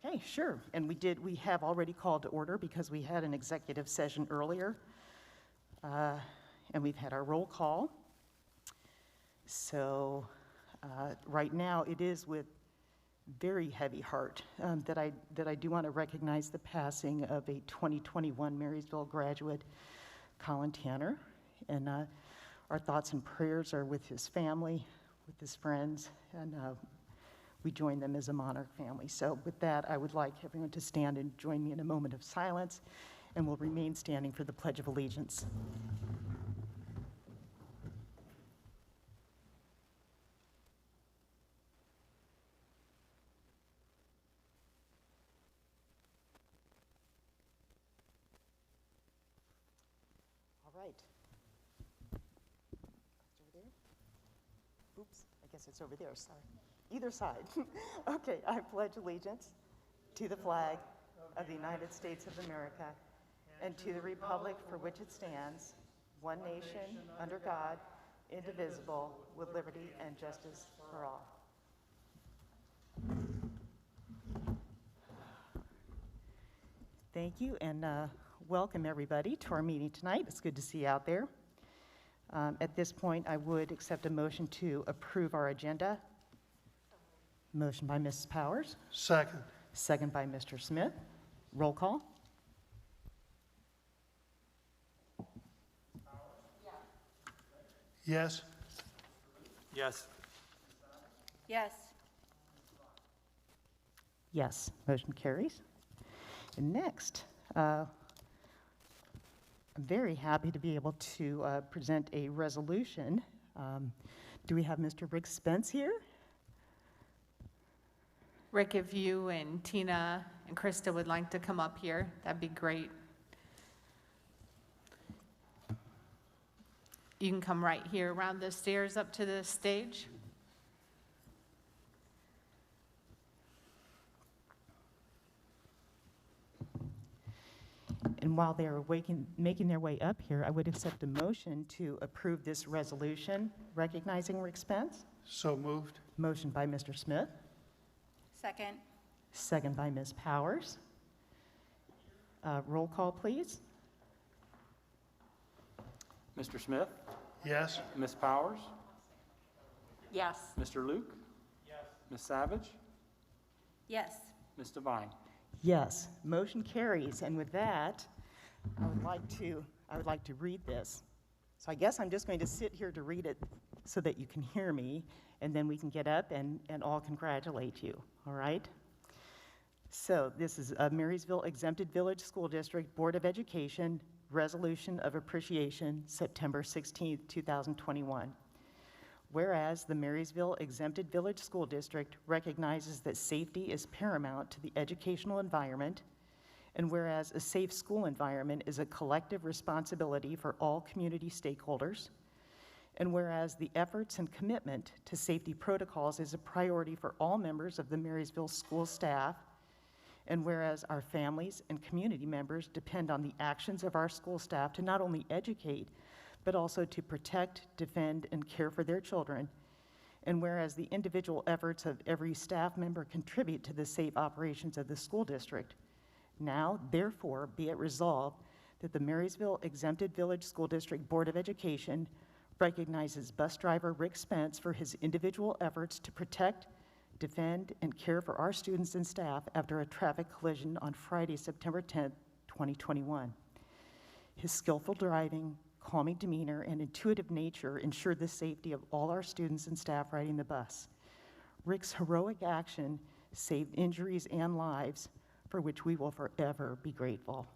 Okay, sure. And we have already called to order because we had an executive session earlier. And we've had our roll call. So right now it is with very heavy heart that I do want to recognize the passing of a 2021 Marysville graduate, Colin Tanner. And our thoughts and prayers are with his family, with his friends, and we join them as a Monarch family. So with that, I would like everyone to stand and join me in a moment of silence, and we'll remain standing for the Pledge of Allegiance. All right. It's over there. Oops, I guess it's over there, sorry. Either side. Okay, I pledge allegiance to the flag of the United States of America and to the republic for which it stands, one nation, under God, indivisible, with liberty and justice for all. Thank you, and welcome everybody to our meeting tonight. It's good to see you out there. At this point, I would accept a motion to approve our agenda. Motion by Mrs. Powers. Second. Second by Mr. Smith. Roll call. Yes. Yes. Yes. Yes, motion carries. And next, I'm very happy to be able to present a resolution. Do we have Mr. Rick Spence here? Rick, if you and Tina and Krista would like to come up here, that'd be great. You can come right here around the stairs up to the stage. And while they're making their way up here, I would accept a motion to approve this resolution recognizing Rick Spence. So moved. Motion by Mr. Smith. Second. Second by Ms. Powers. Roll call, please. Mr. Smith? Yes. Ms. Powers? Yes. Mr. Luke? Yes. Ms. Savage? Yes. Ms. Devine? Yes, motion carries. And with that, I would like to read this. So I guess I'm just going to sit here to read it so that you can hear me, and then we can get up and all congratulate you, all right? So this is a Marysville Exempted Village School District Board of Education Resolution of Appreciation, September 16th, 2021. Whereas the Marysville Exempted Village School District recognizes that safety is paramount to the educational environment, and whereas a safe school environment is a collective responsibility for all community stakeholders, and whereas the efforts and commitment to safety protocols is a priority for all members of the Marysville school staff, and whereas our families and community members depend on the actions of our school staff to not only educate, but also to protect, defend, and care for their children, and whereas the individual efforts of every staff member contribute to the safe operations of the school district, now, therefore, be it resolved that the Marysville Exempted Village School District Board of Education recognizes bus driver Rick Spence for his individual efforts to protect, defend, and care for our students and staff after a traffic collision on Friday, September 10th, 2021. His skillful driving, calming demeanor, and intuitive nature ensured the safety of all our students and staff riding the bus. Rick's heroic action saved injuries and lives, for which we will forever be grateful.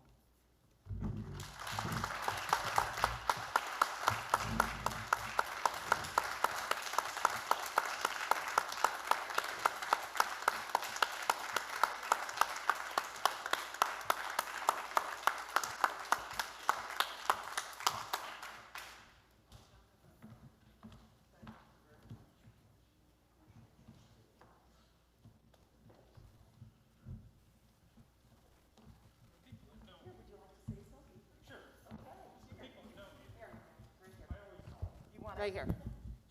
Right here.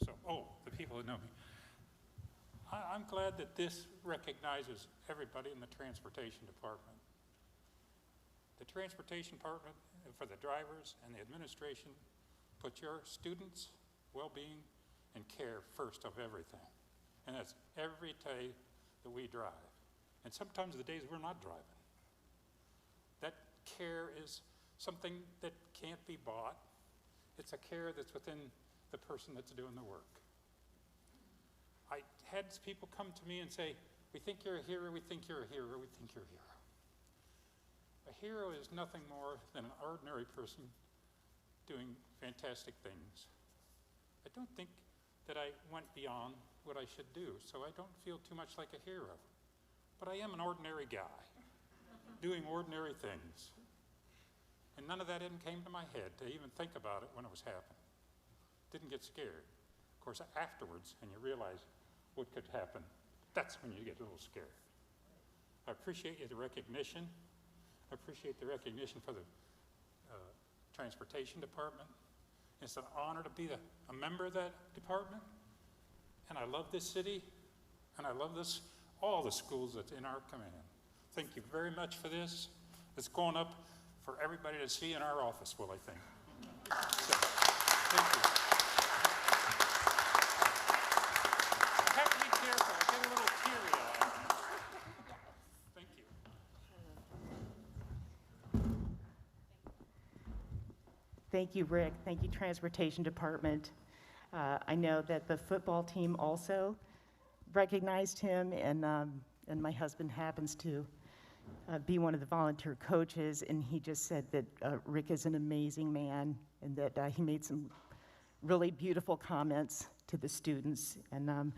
So, the people who know me. I'm glad that this recognizes everybody in the transportation department. The transportation department, for the drivers and the administration, put your students' well-being and care first of everything. And that's every day that we drive. And sometimes the days we're not driving. That care is something that can't be bought. It's a care that's within the person that's doing the work. I had people come to me and say, we think you're a hero, we think you're a hero, we think you're a hero. A hero is nothing more than an ordinary person doing fantastic things. I don't think that I went beyond what I should do, so I don't feel too much like a hero. But I am an ordinary guy doing ordinary things. And none of that even came to my head to even think about it when it was happening. Didn't get scared. Of course, afterwards, and you realize what could happen, that's when you get a little scared. I appreciate the recognition. I appreciate the recognition for the transportation department. It's an honor to be a member of that department. And I love this city, and I love all the schools that's in our command. Thank you very much for this. It's going up for everybody to see in our office, well, I think. So, thank you. I have to be careful. I get a little teary-eyed. Thank you. Thank you, Rick. Thank you, Transportation Department. I know that the football team also recognized him, and my husband happens to be one of the volunteer coaches, and he just said that Rick is an amazing man, and that he made some really beautiful comments to the students, and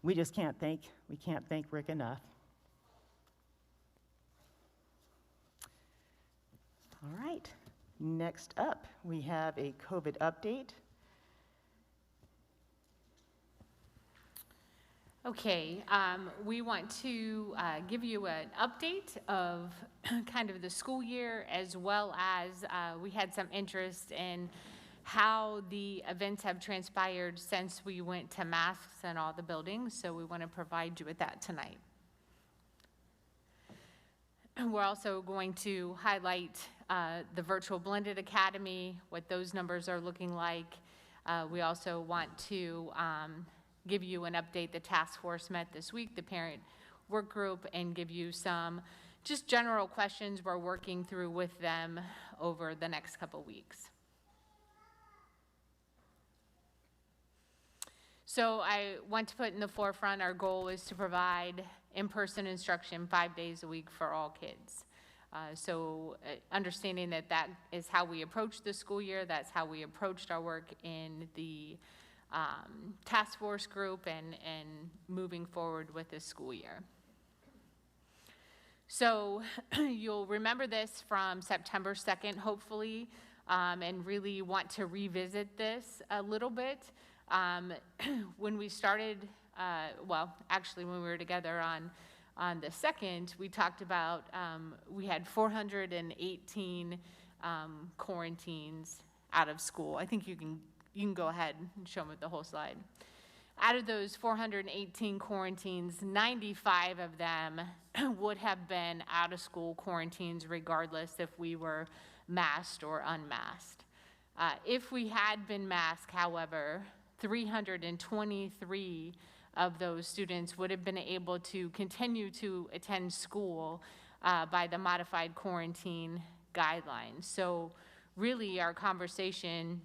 we can't thank Rick enough. All right, next up, we have a COVID update. Okay, we want to give you an update of kind of the school year, as well as we had some interest in how the events have transpired since we went to masks in all the buildings, so we want to provide you with that tonight. We're also going to highlight the Virtual Blended Academy, what those numbers are looking like. We also want to give you an update. The task force met this week, the parent work group, and give you some just general questions we're working through with them over the next couple weeks. So I want to put in the forefront, our goal is to provide in-person instruction 5 days a week for all kids. Understanding that that is how we approach the school year, that's how we approached our work in the task force group and moving forward with this school year. So you'll remember this from September 2nd, hopefully, and really want to revisit this a little bit. When we started, well, actually when we were together on the 2nd, we talked about, we had 418 quarantines out of school. I think you can go ahead and show them the whole slide. Out of those 418 quarantines, 95 of them would have been out of school quarantines regardless if we were masked or unmasked. If we had been masked, however, 323 of those students would have been able to continue to attend school by the modified quarantine guidelines. So really our conversation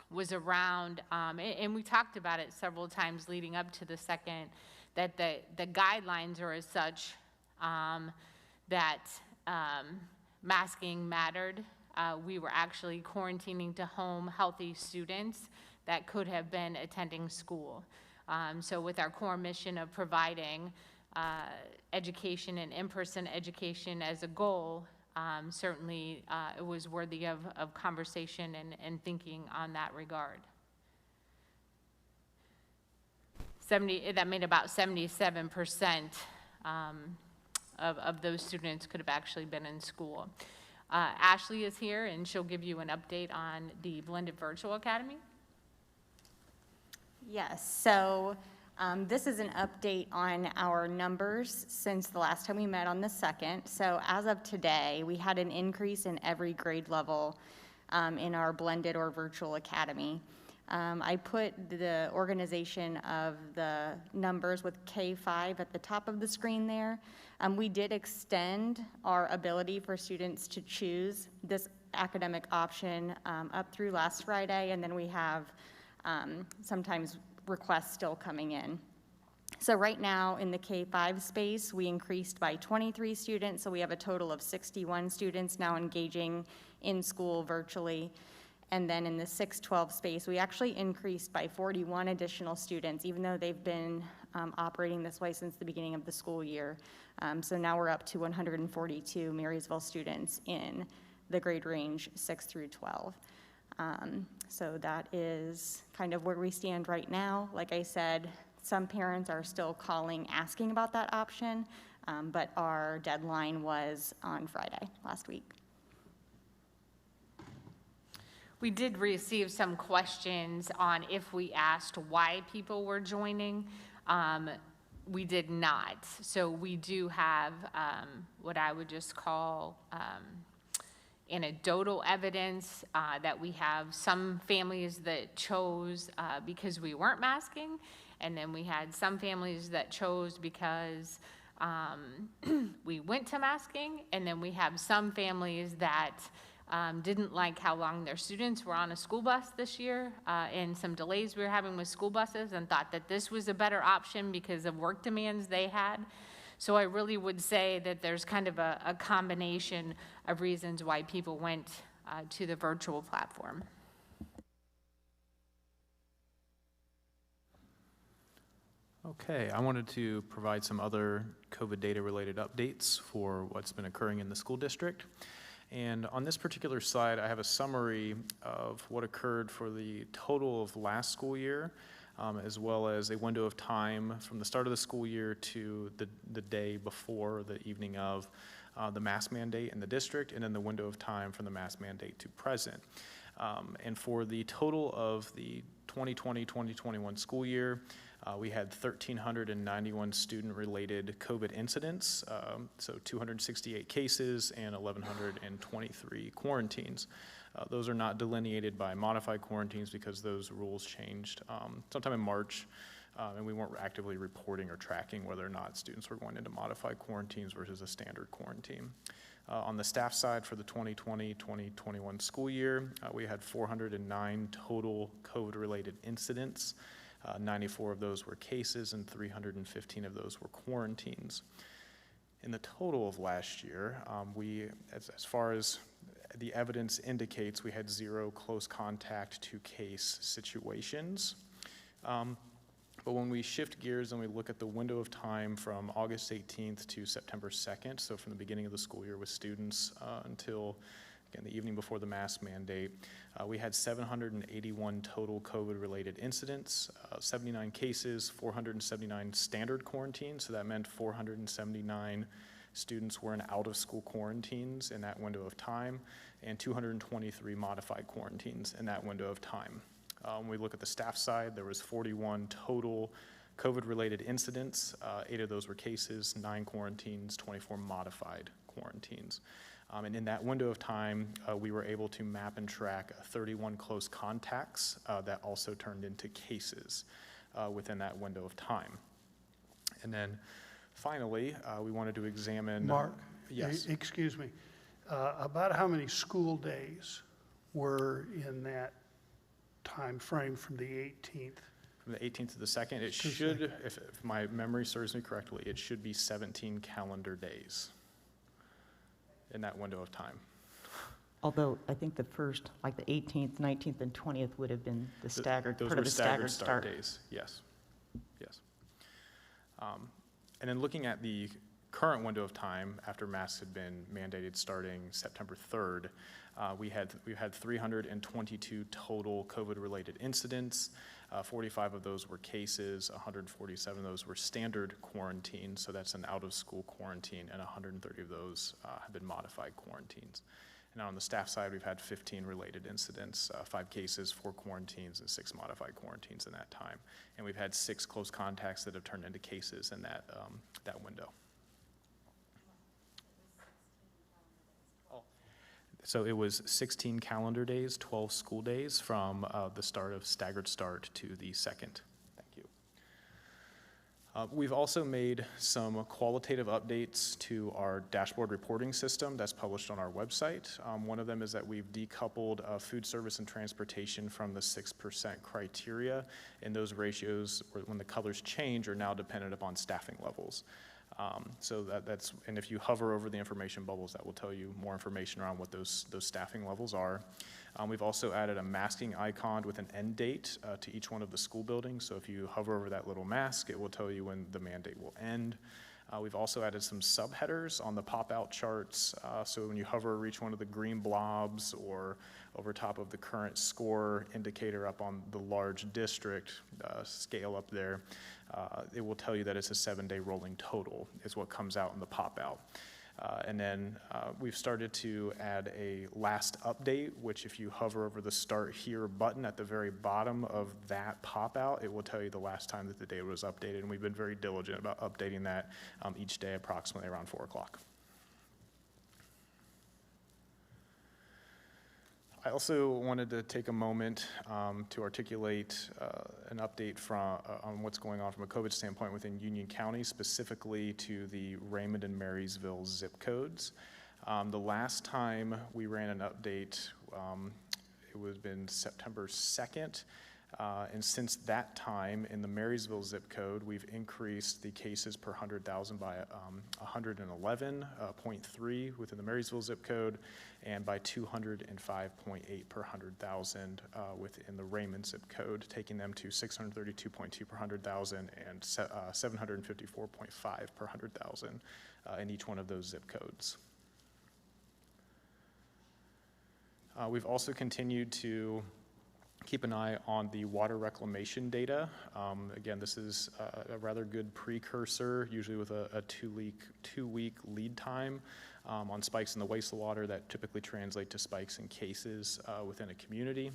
was around, and we talked about it several times leading up to the 2nd, that the guidelines are as such that masking mattered. We were actually quarantining to home healthy students that could have been attending school. So with our core mission of providing education and in-person education as a goal, certainly it was worthy of conversation and thinking on that regard. That made about 77% of those students could have actually been in school. Ashley is here, and she'll give you an update on the Blended Virtual Academy. Yes, so This is an update on our numbers since the last time we met on the 2nd. So as of today, we had an increase in every grade level in our blended or virtual academy. I put the organization of the numbers with K-5 at the top of the screen there. We did extend our ability for students to choose this academic option up through last Friday, and then we have sometimes requests still coming in. So right now in the K-5 space, we increased by 23 students, so we have a total of 61 students now engaging in school virtually. And then in the 6-12 space, we actually increased by 41 additional students, even though they've been operating this way since the beginning of the school year. So now we're up to 142 Marysville students in the grade range 6 through 12. So that is kind of where we stand right now. Like I said, some parents are still calling, asking about that option, but our deadline was on Friday last week. We did receive some questions on if we asked why people were joining. We did not. So we do have what I would just call anecdotal evidence that we have some families that chose because we weren't masking, and then we had some families that chose because we went to masking, and then we have some families that didn't like how long their students were on a school bus this year and some delays we were having with school buses, and thought that this was a better option because of work demands they had. So I really would say that there's kind of a combination of reasons why people went to the virtual platform. Okay, I wanted to provide some other COVID data related updates for what's been occurring in the school district. And on this particular slide, I have a summary of what occurred for the total of last school year, as well as a window of time from the start of the school year to the day before, the evening of the mask mandate in the district, and then the window of time from the mask mandate to present. And for the total of the 2020-2021 school year, we had 1,391 student-related COVID incidents, so 268 cases and 1,123 quarantines. Those are not delineated by modified quarantines because those rules changed sometime in March, and we weren't actively reporting or tracking whether or not students were going into modified quarantines versus a standard quarantine. On the staff side for the 2020-2021 school year, we had 409 total COVID-related incidents. 94 of those were cases and 315 of those were quarantines. In the total of last year, as far as the evidence indicates, we had 0 close contact to case situations. But when we shift gears and we look at the window of time from August 18th to September 2nd, so from the beginning of the school year with students until again, the evening before the mask mandate, we had 781 total COVID-related incidents, 79 cases, 479 standard quarantines, so that meant 479 students were in out-of-school quarantines in that window of time, and 223 modified quarantines in that window of time. When we look at the staff side, there was 41 total COVID-related incidents, 8 of those were cases, 9 quarantines, 24 modified quarantines. And in that window of time, we were able to map and track 31 close contacts that also turned into cases within that window of time. And then finally, we wanted to examine— Mark? Yes. Excuse me. About how many school days were in that time frame from the 18th? From the 18th to the 2nd, it should, if my memory serves me correctly, it should be 17 calendar days in that window of time. Although I think the first, like the 18th, 19th, and 20th would have been the staggered, Those part were of the staggered start days, yes, yes. And then looking at the current window of time after masks had been mandated starting September 3rd, we had 322 total COVID-related incidents. 45 of those were cases, 147 of those were standard quarantines, so that's an out-of-school quarantine, and 130 of those have been modified quarantines. And on the staff side, we've had 15 related incidents, 5 cases, 4 quarantines, and 6 modified quarantines in that time. And we've had 6 close contacts that have turned into cases in that window. So it was 16 calendar days, 12 school days from the staggered start to the 2nd. Thank you. We've also made some qualitative updates to our dashboard reporting system that's published on our website. One of them is that we've decoupled food service and transportation from the 6% criteria, and those ratios, when the colors change, are now dependent upon staffing levels. So that's, and if you hover over the information bubbles, that will tell you more information around what those staffing levels are. We've also added a masking icon with an end date to each one of the school buildings. So if you hover over that little mask, it will tell you when the mandate will end. We've also added some subheaders on the pop-out charts. So when you hover over each one of the green blobs or over top of the current score indicator up on the large district scale up there, it will tell you that it's a 7-day rolling total is what comes out in the pop-out. And then we've started to add a last update, which if you hover over the Start Here button at the very bottom of that pop-out, it will tell you the last time that the data was updated. And we've been very diligent about updating that each day approximately around 4 o'clock. I also wanted to take a moment to articulate an update on what's going on from a COVID standpoint within Union County, specifically to the Raymond and Marysville zip codes. The last time we ran an update, it would have been September 2nd. And since that time, in the Marysville zip code, we've increased the cases per 100,000 by 111.3 within the Marysville zip code, and by 205.8 per 100,000 within the Raymond zip code, taking them to 632.2 per 100,000 and 754.5 per 100,000 in each one of those zip codes. We've also continued to keep an eye on the water reclamation data. Again, this is a rather good precursor, usually with a two-week lead time on spikes in the wastewater that typically translate to spikes in cases within a community.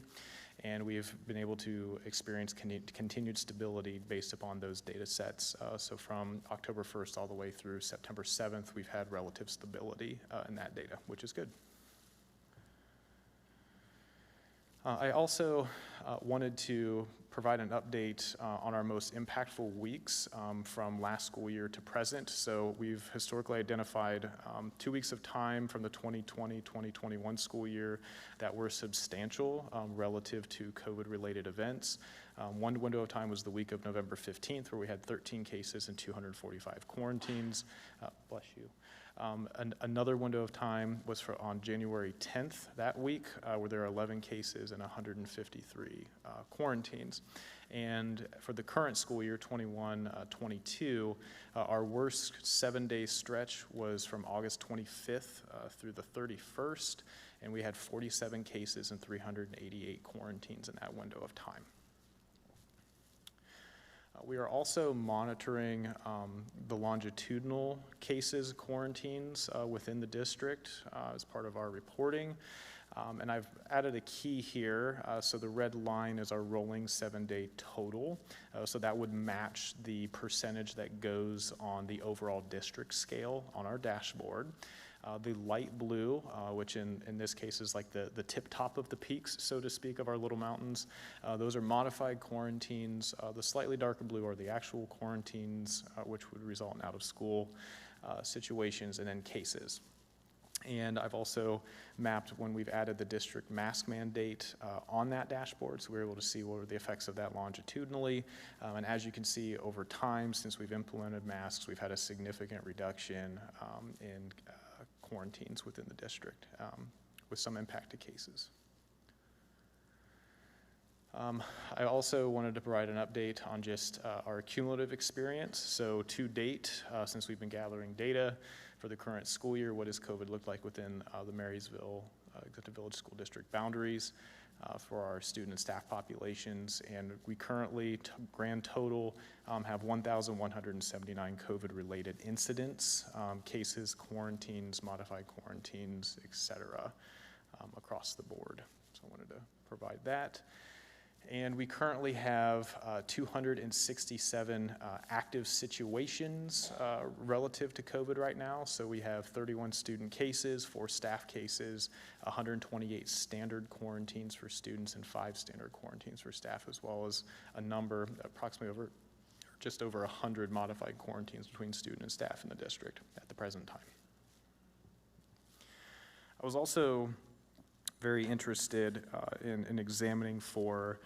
And we've been able to experience continued stability based upon those data sets. So from October 1st all the way through September 7th, we've had relative stability in that data, which is good. I also wanted to provide an update on our most impactful weeks from last school year to present. So we've historically identified 2 weeks of time from the 2020-2021 school year that were substantial relative to COVID-related events. One window of time was the week of November 15th, where we had 13 cases and 245 quarantines. Bless you. Another window of time was on January 10th that week, where there are 11 cases and 153 quarantines. And for the current school year, 21-22, our worst 7-day stretch was from August 25th through the 31st, and we had 47 cases and 388 quarantines in that window of time. We are also monitoring the longitudinal cases, quarantines within the district as part of our reporting. And I've added a key here. So the red line is our rolling 7-day total. So that would match the percentage that goes on the overall district scale on our dashboard. The light blue, which in this case is like the tip top of the peaks, so to speak, of our little mountains, those are modified quarantines. The slightly darker blue are the actual quarantines, which would result in out-of-school situations, and then cases. And I've also mapped when we've added the district mask mandate on that dashboard, so we're able to see what are the effects of that longitudinally. And as you can see, over time, since we've implemented masks, we've had a significant reduction in quarantines within the district with some impact to cases. I also wanted to provide an update on just our cumulative experience. So to date, since we've been gathering data for the current school year, what does COVID look like within the Marysville Exempted Village School District boundaries for our student and staff populations? And we currently, grand total, have 1,179 COVID-related incidents, cases, quarantines, modified quarantines, et cetera. across the board. So I wanted to provide that. And we currently have 267 active situations relative to COVID right now. So we have 31 student cases, 4 staff cases, 128 standard quarantines for students, and 5 standard quarantines for staff, as well as a number, approximately just over 100 modified quarantines between student and staff in the district at the present time. I was also very interested in examining for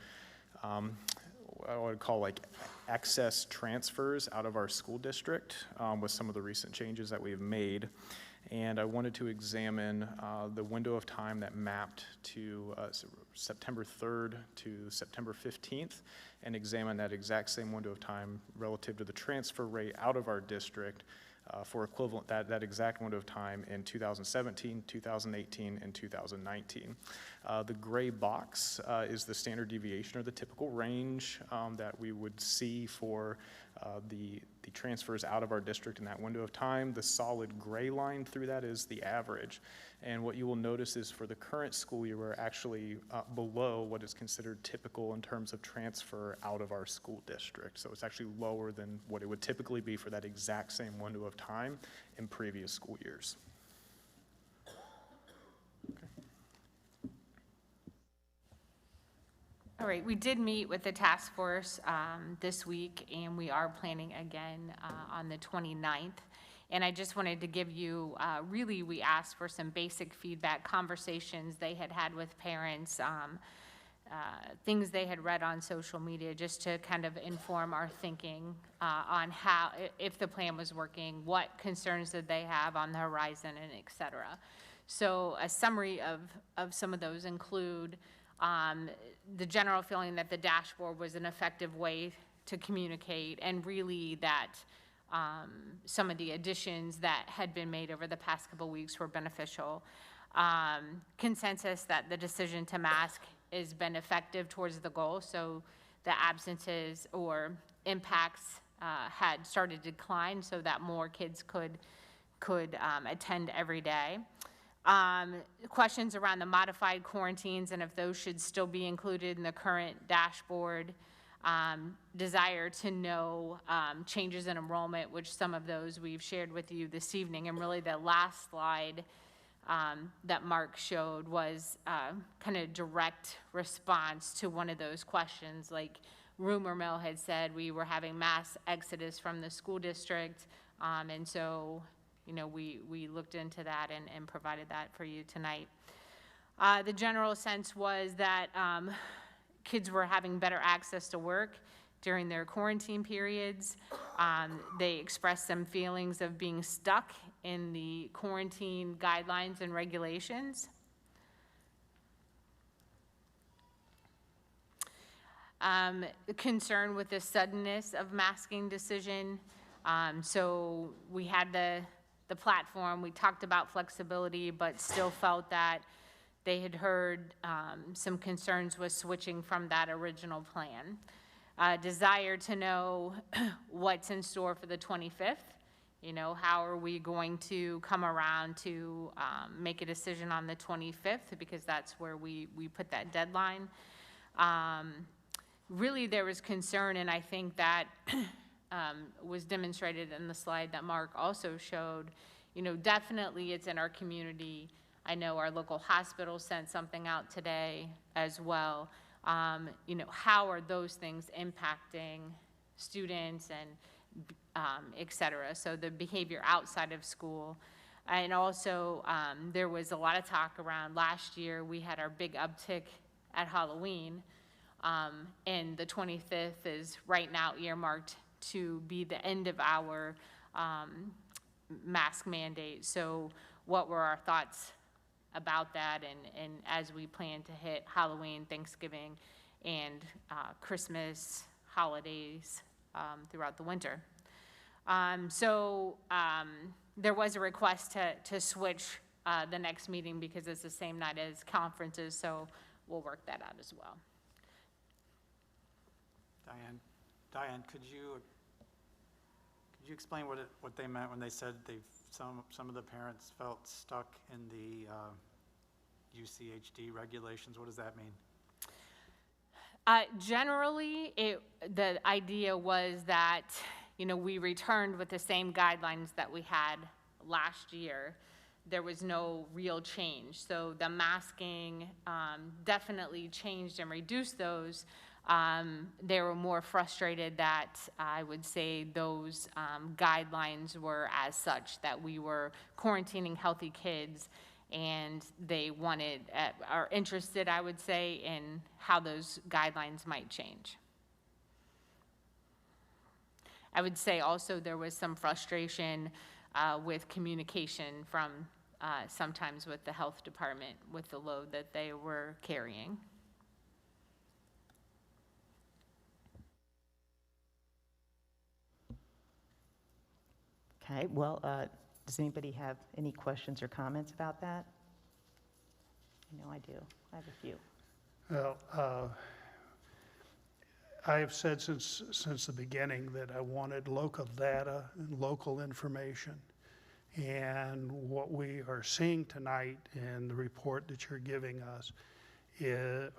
what I would call like excess transfers out of our school district with some of the recent changes that we've made. And I wanted to examine the window of time that mapped to September 3rd to September 15th, and examine that exact same window of time relative to the transfer rate out of our district for equivalent, that exact window of time in 2017, 2018, and 2019. The gray box is the standard deviation, or the typical range that we would see for the transfers out of our district in that window of time. The solid gray line through that is the average. And what you will notice is for the current school year, we're actually below what is considered typical in terms of transfer out of our school district. So it's actually lower than what it would typically be for that exact same window of time in previous school years. All right, we did meet with the task force this week, and we are planning again on the 29th. And I just wanted to give you, really, we asked for some basic feedback, conversations they had with parents, things they had read on social media, just to kind of inform our thinking on how, if the plan was working, what concerns did they have on the horizon, and et cetera. So a summary of some of those include the general feeling that the dashboard was an effective way to communicate, and really that some of the additions that had been made over the past couple weeks were beneficial. Consensus that the decision to mask has been effective towards the goal, so the absences or impacts had started to decline, so that more kids could attend every day. Questions around the modified quarantines and if those should still be included in the current dashboard. Desire to know changes in enrollment, which some of those we've shared with you this evening. And really the last slide that Mark showed was kind of direct response to one of those questions. Like rumor mill had said, we were having mass exodus from the school district, and so we looked into that and provided that for you tonight. The general sense was that kids were having better access to work during their quarantine periods. They expressed some feelings of being stuck in the quarantine guidelines and regulations. Concern with the suddenness of masking decision. So we had the platform, we talked about flexibility, but still felt that they had heard some concerns with switching from that original plan. Desire to know what's in store for the 25th. How are we going to come around to make a decision on the 25th, because that's where we put that deadline. Really, there was concern, and I think that was demonstrated in the slide that Mark also showed. Definitely it's in our community. I know our local hospital sent something out today as well. How are those things impacting students and et cetera? So the behavior outside of school. And also there was a lot of talk around last year. We had our big uptick at Halloween, and the 25th is right now earmarked to be the end of our mask mandate. So what were our thoughts about that, and as we plan to hit Halloween, Thanksgiving, and Christmas holidays throughout the winter. There was a request to switch the next meeting because it's the same night as conferences, so we'll work that out as well. Diane, could you explain what they meant when they said some of the parents felt stuck in the UCHD regulations? What does that mean? Generally, the idea was that, we returned with the same guidelines that we had last year. There was no real change. So the masking definitely changed and reduced those. They were more frustrated that I would say those guidelines were as such, that we were quarantining healthy kids, and they are interested, I would say, in how those guidelines might change. I would say also there was some frustration with communication from sometimes with the health department with the load that they were carrying. Okay, well, does anybody have any questions or comments about that? I know I do. I have a few. Well, I have said since the beginning that I wanted local data and local information. And what we are seeing tonight in the report that you're giving us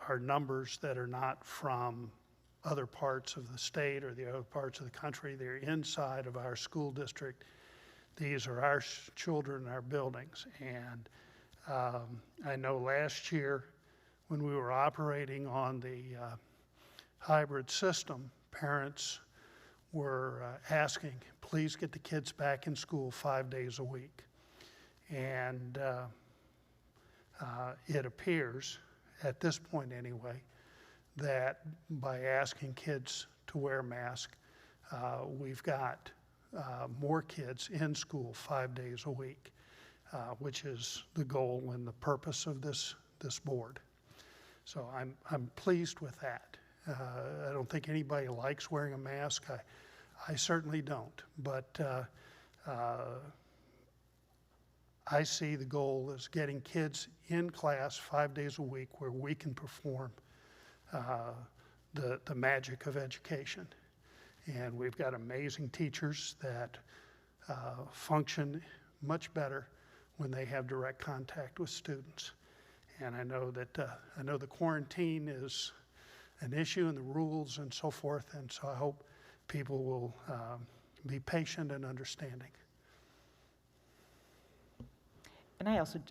are numbers that are not from other parts of the state or the other parts of the country. They're inside of our school district. These are our children in our buildings. And I know last year when we were operating on the hybrid system, parents were asking, please get the kids back in school 5 days a week. And it appears, at this point anyway, that by asking kids to wear a mask, we've got more kids in school 5 days a week, which is the goal and the purpose of this board. So I'm pleased with that. I don't think anybody likes wearing a mask. I certainly don't, but I see the goal as getting kids in class 5 days a week where we can perform the magic of education. And we've got amazing teachers that function much better when they have direct contact with students. And I know that the quarantine is an issue and the rules and so forth, and so I hope people will be patient and understanding. And I also,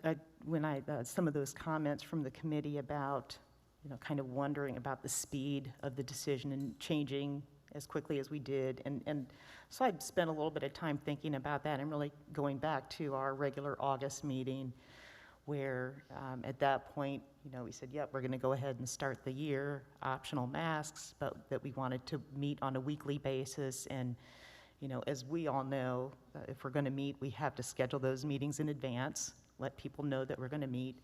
some of those comments from the committee about, kind of wondering about the speed of the decision and changing as quickly as we did. And so I spent a little bit of time thinking about that and really going back to our regular August meeting where at that point, we said, yep, we're going to go ahead and start the year, optional masks, but that we wanted to meet on a weekly basis. And, as we all know, if we're going to meet, we have to schedule those meetings in advance, let people know that we're going to meet.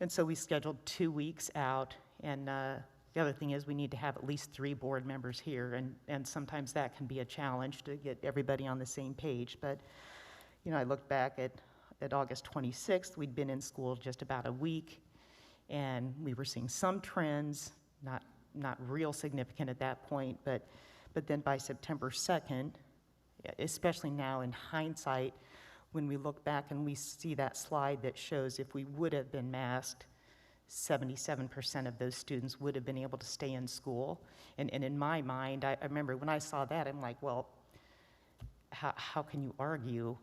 And so we scheduled 2 weeks out. And the other thing is we need to have at least 3 board members here. And sometimes that can be a challenge to get everybody on the same page. But, I looked back at August 26th, we'd been in school just about a week, and we were seeing some trends, not real significant at that point, but then by September 2nd, especially now in hindsight, when we look back and we see that slide that shows if we would have been masked, 77% of those students would have been able to stay in school. And in my mind, I remember when I saw that, I'm like, well, how can you argue?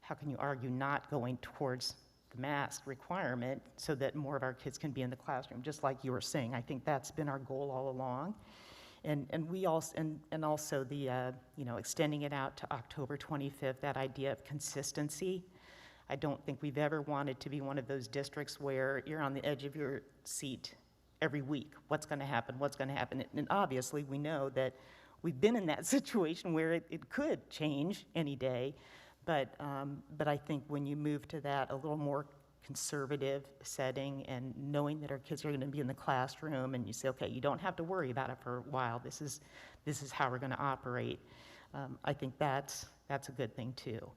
How can you argue not going towards the mask requirement so that more of our kids can be in the classroom? Just like you were saying, I think that's been our goal all along. And we also, and also the, extending it out to October 25th, that idea of consistency. I don't think we've ever wanted to be one of those districts where you're on the edge of your seat every week. What's going to happen? What's going to happen? And obviously, we know that we've been in that situation where it could change any day. But I think when you move to that a little more conservative setting and knowing that our kids are going to be in the classroom and you say, okay, you don't have to worry about it for a while. This is how we're going to operate. I think that's a good thing too.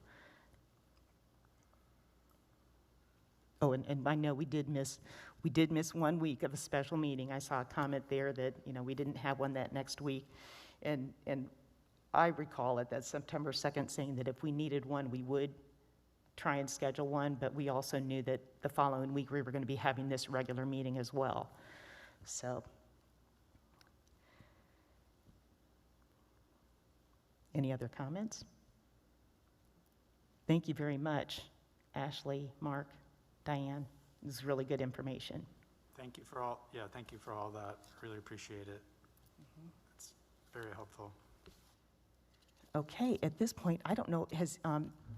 Oh, and I know we did miss 1 week of a special meeting. I saw a comment there that we didn't have one that next week, and I recall it that September 2nd saying that if we needed one, we would try and schedule one, but we also knew that the following week we were going to be having this regular meeting as well. So, any other comments? Thank you very much, Ashley, Mark, Diane. This is really good information. Thank you for all, yeah, thank you for all that. Really appreciate it. It's very helpful. Okay, at this point, I don't know,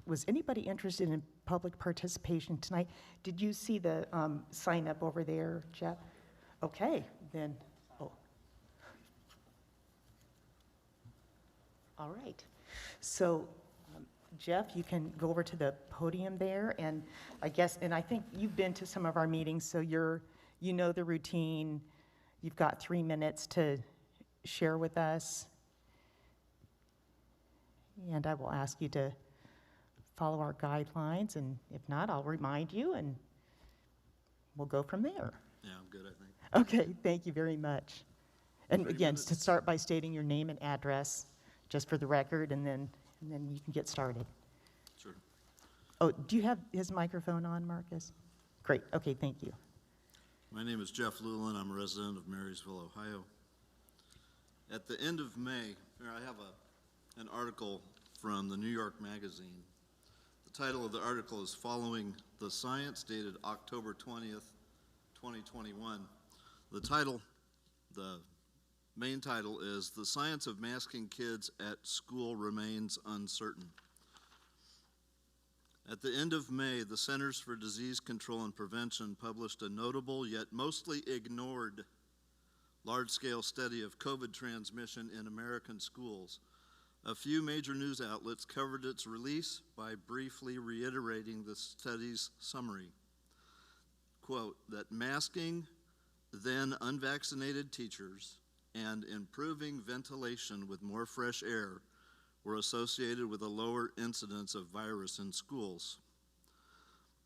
was anybody interested in public participation tonight? Did you see the sign up over there, Jeff? Okay, then, oh. All right. So, Jeff, you can go over to the podium there, and I guess, and I think you've been to some of our meetings, so you know the routine. You've got 3 minutes to share with us. And I will ask you to follow our guidelines, and if not, I'll remind you, and we'll go from there. Yeah, I'm good, I think. Okay, thank you very much. And again, to start by stating your name and address, just for the record, and then you can get started. Sure. Oh, do you have his microphone on, Marcus? Great, okay, thank you. My name is Jeff Lulin. I'm a resident of Marysville, Ohio. At the end of May, I have an article from the New York Magazine. The title of the article is Following the Science, dated October 20th, 2021. The main title is The Science of Masking Kids at School Remains Uncertain. At the end of May, the Centers for Disease Control and Prevention published a notable yet mostly ignored large-scale study of COVID transmission in American schools. A few major news outlets covered its release by briefly reiterating the study's summary. Quote, that masking then unvaccinated teachers and improving ventilation with more fresh air were associated with a lower incidence of virus in schools.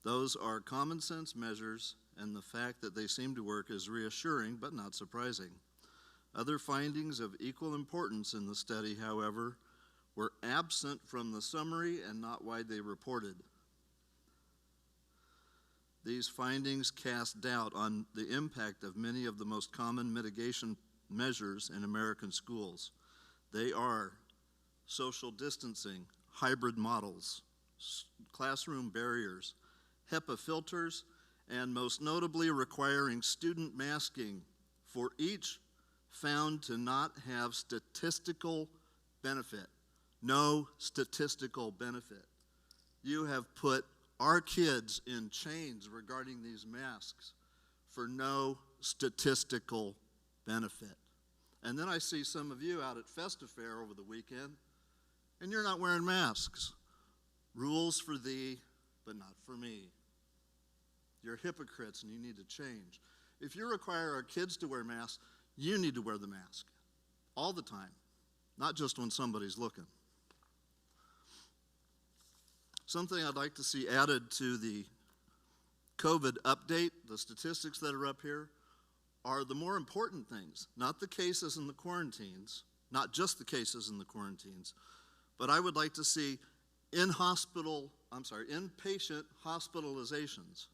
Those are common sense measures, and the fact that they seem to work is reassuring but not surprising. Other findings of equal importance in the study, however, were absent from the summary and not widely reported. These findings cast doubt on the impact of many of the most common mitigation measures in American schools. They are social distancing, hybrid models, classroom barriers, HEPA filters, and most notably requiring student masking, for each found to not have statistical benefit. No statistical benefit. You have put our kids in chains regarding these masks for no statistical benefit. And then I see some of you out at Festa Fair over the weekend, and you're not wearing masks. Rules for thee, but not for me. You're hypocrites and you need to change. If you require our kids to wear masks, you need to wear the mask all the time, not just when somebody's looking. Something I'd like to see added to the COVID update, the statistics that are up here, are the more important things, not the cases and the quarantines, not just the cases and the quarantines, but I would like to see inpatient hospitalizations.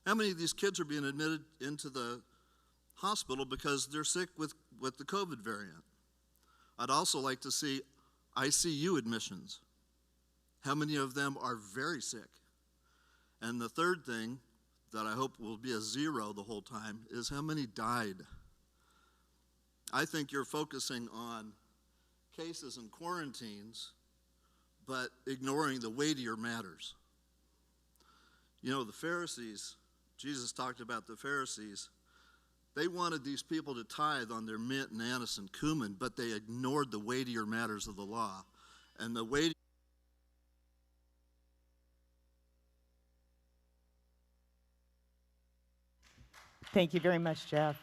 How many of these kids are being admitted into the hospital because they're sick with the COVID variant? I'd also like to see ICU admissions. How many of them are very sick? And the third thing that I hope will be a zero the whole time is how many died. I think you're focusing on cases and quarantines, but ignoring the weightier matters. You know, the Pharisees, Jesus talked about the Pharisees. They wanted these people to tithe on their mint and anise and cumin, but they ignored the weightier matters of the law. And the weightier Thank you very much, Jeff.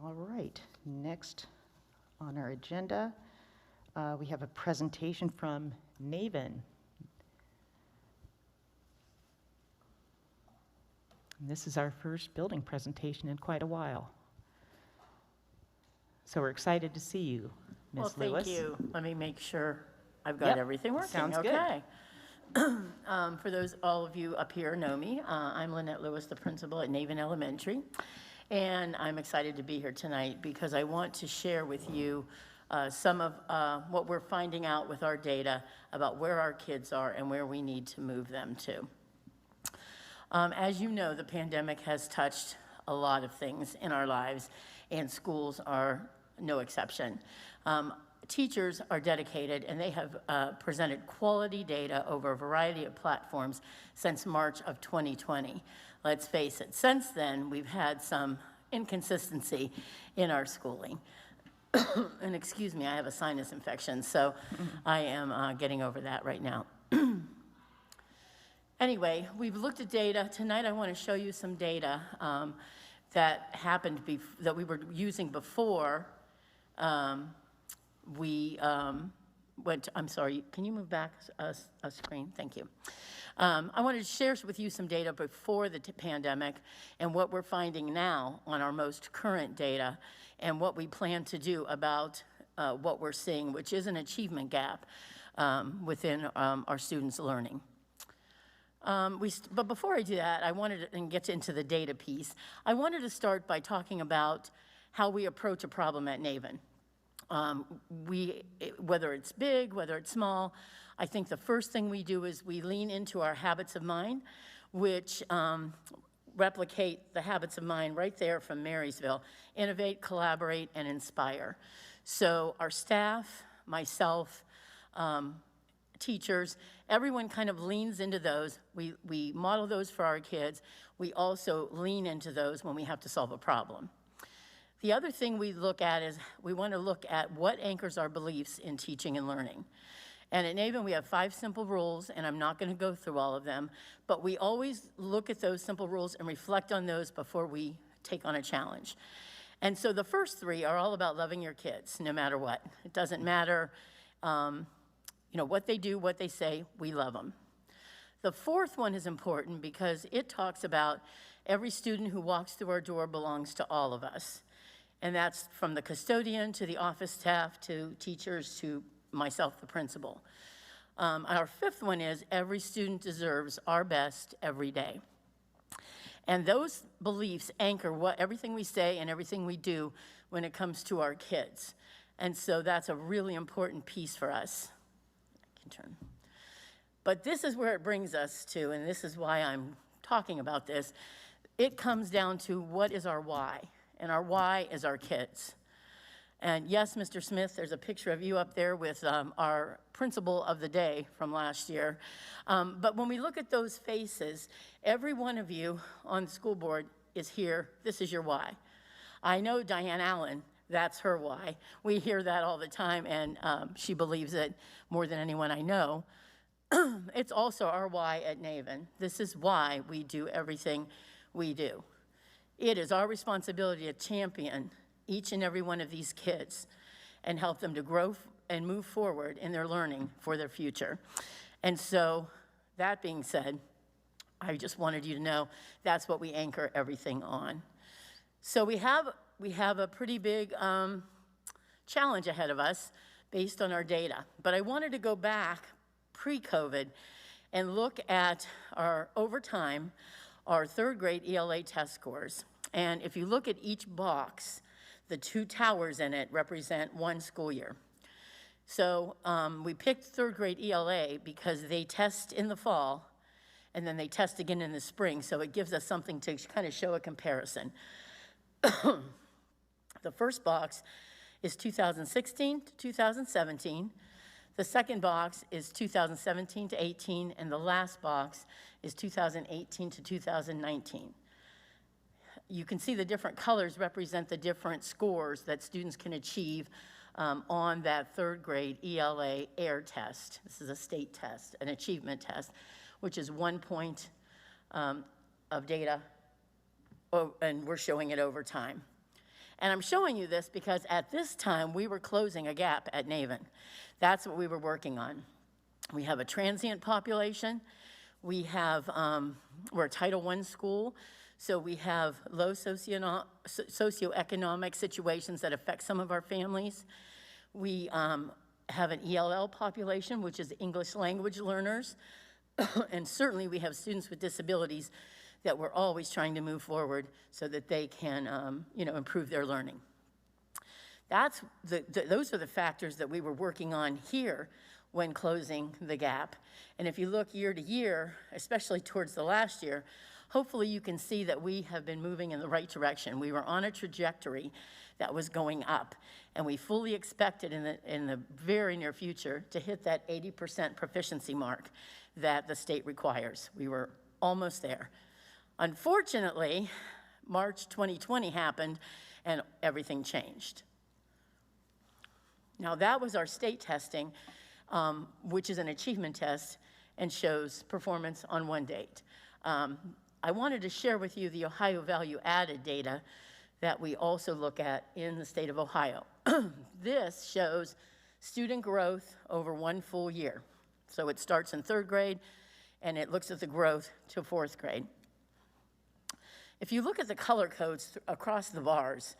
All right, next on our agenda, we have a presentation from Naven. And this is our first building presentation in quite a while. So we're excited to see you, Well, Ms. Lewis. thank you. Let me make sure I've got Yep, everything working. sounds good. Okay. For those, all of you up here know me. I'm Lynette Lewis, the principal at Naven Elementary. And I'm excited to be here tonight because I want to share with you some of what we're finding out with our data about where our kids are and where we need to move them to. As you know, the pandemic has touched a lot of things in our lives, and schools are no exception. Teachers are dedicated, and they have presented quality data over a variety of platforms since March of 2020. Let's face it, since then, we've had some inconsistency in our schooling. And excuse me, I have a sinus infection, so I am getting over that right now. Anyway, we've looked at data. Tonight, I want to show you some data that happened, that we were using before we went, I'm sorry, can you move back a screen? Thank you. I wanted to share with you some data before the pandemic and what we're finding now on our most current data and what we plan to do about what we're seeing, which is an achievement gap within our students' learning. But before I do that, I wanted to get into the data piece. I wanted to start by talking about how we approach a problem at Naven. Whether it's big, whether it's small, I think the first thing we do is we lean into our habits of mind, which replicate the habits of mind right there from Marysville: innovate, collaborate, and inspire. So our staff, myself, teachers, everyone kind of leans into those. We model those for our kids. We also lean into those when we have to solve a problem. The other thing we look at is we want to look at what anchors our beliefs in teaching and learning. And at Naven, we have 5 simple rules, and I'm not going to go through all of them, but we always look at those simple rules and reflect on those before we take on a challenge. And so the first 3 are all about loving your kids, no matter what. It doesn't matter, what they do, what they say, we love them. The 4th one is important because it talks about every student who walks through our door belongs to all of us. And that's from the custodian to the office staff to teachers to myself, the principal. Our 5th one is every student deserves our best every day. And those beliefs anchor everything we say and everything we do when it comes to our kids. And so that's a really important piece for us. I can turn. But this is where it brings us to, and this is why I'm talking about this. It comes down to what is our why, and our why is our kids. And yes, Mr. Smith, there's a picture of you up there with our principal of the day from last year. But when we look at those faces, every one of you on the school board is here. This is your why. I know Diane Allen, that's her why. We hear that all the time, and she believes it more than anyone I know. It's also our why at Naven. This is why we do everything we do. It is our responsibility to champion each and every one of these kids and help them to grow and move forward in their learning for their future. And so, that being said, I just wanted you to know that's what we anchor everything on. So we have a pretty big challenge ahead of us based on our data. But I wanted to go back pre-COVID and look at over time, our 3rd grade ELA test scores. And if you look at each box, the 2 towers in it represent 1 school year. So we picked 3rd grade ELA because they test in the fall, and then they test again in the spring, so it gives us something to kind of show a comparison. The first box is 2016 to 2017. The second box is 2017 to 18, and the last box is 2018 to 2019. You can see the different colors represent the different scores that students can achieve on that 3rd grade ELA AIR test. This is a state test, an achievement test, which is 1 point of data, and we're showing it over time. And I'm showing you this because at this time, we were closing a gap at Naven. That's what we were working on. We have a transient population. We're a Title I school, So we have low socioeconomic situations that affect some of our families. We have an ELL population, which is English language learners. And certainly we have students with disabilities that we're always trying to move forward so that they can, improve their learning. Those are the factors that we were working on here when closing the gap. And if you look year to year, especially towards the last year, hopefully you can see that we have been moving in the right direction. We were on a trajectory that was going up, and we fully expected in the very near future to hit that 80% proficiency mark that the state requires. We were almost there. Unfortunately, March 2020 happened and everything changed. Now that was our state testing, which is an achievement test and shows performance on one date. I wanted to share with you the Ohio value added data that we also look at in the state of Ohio. This shows student growth over one full year. So it starts in 3rd grade and it looks at the growth to 4th grade. If you look at the color codes across the bars,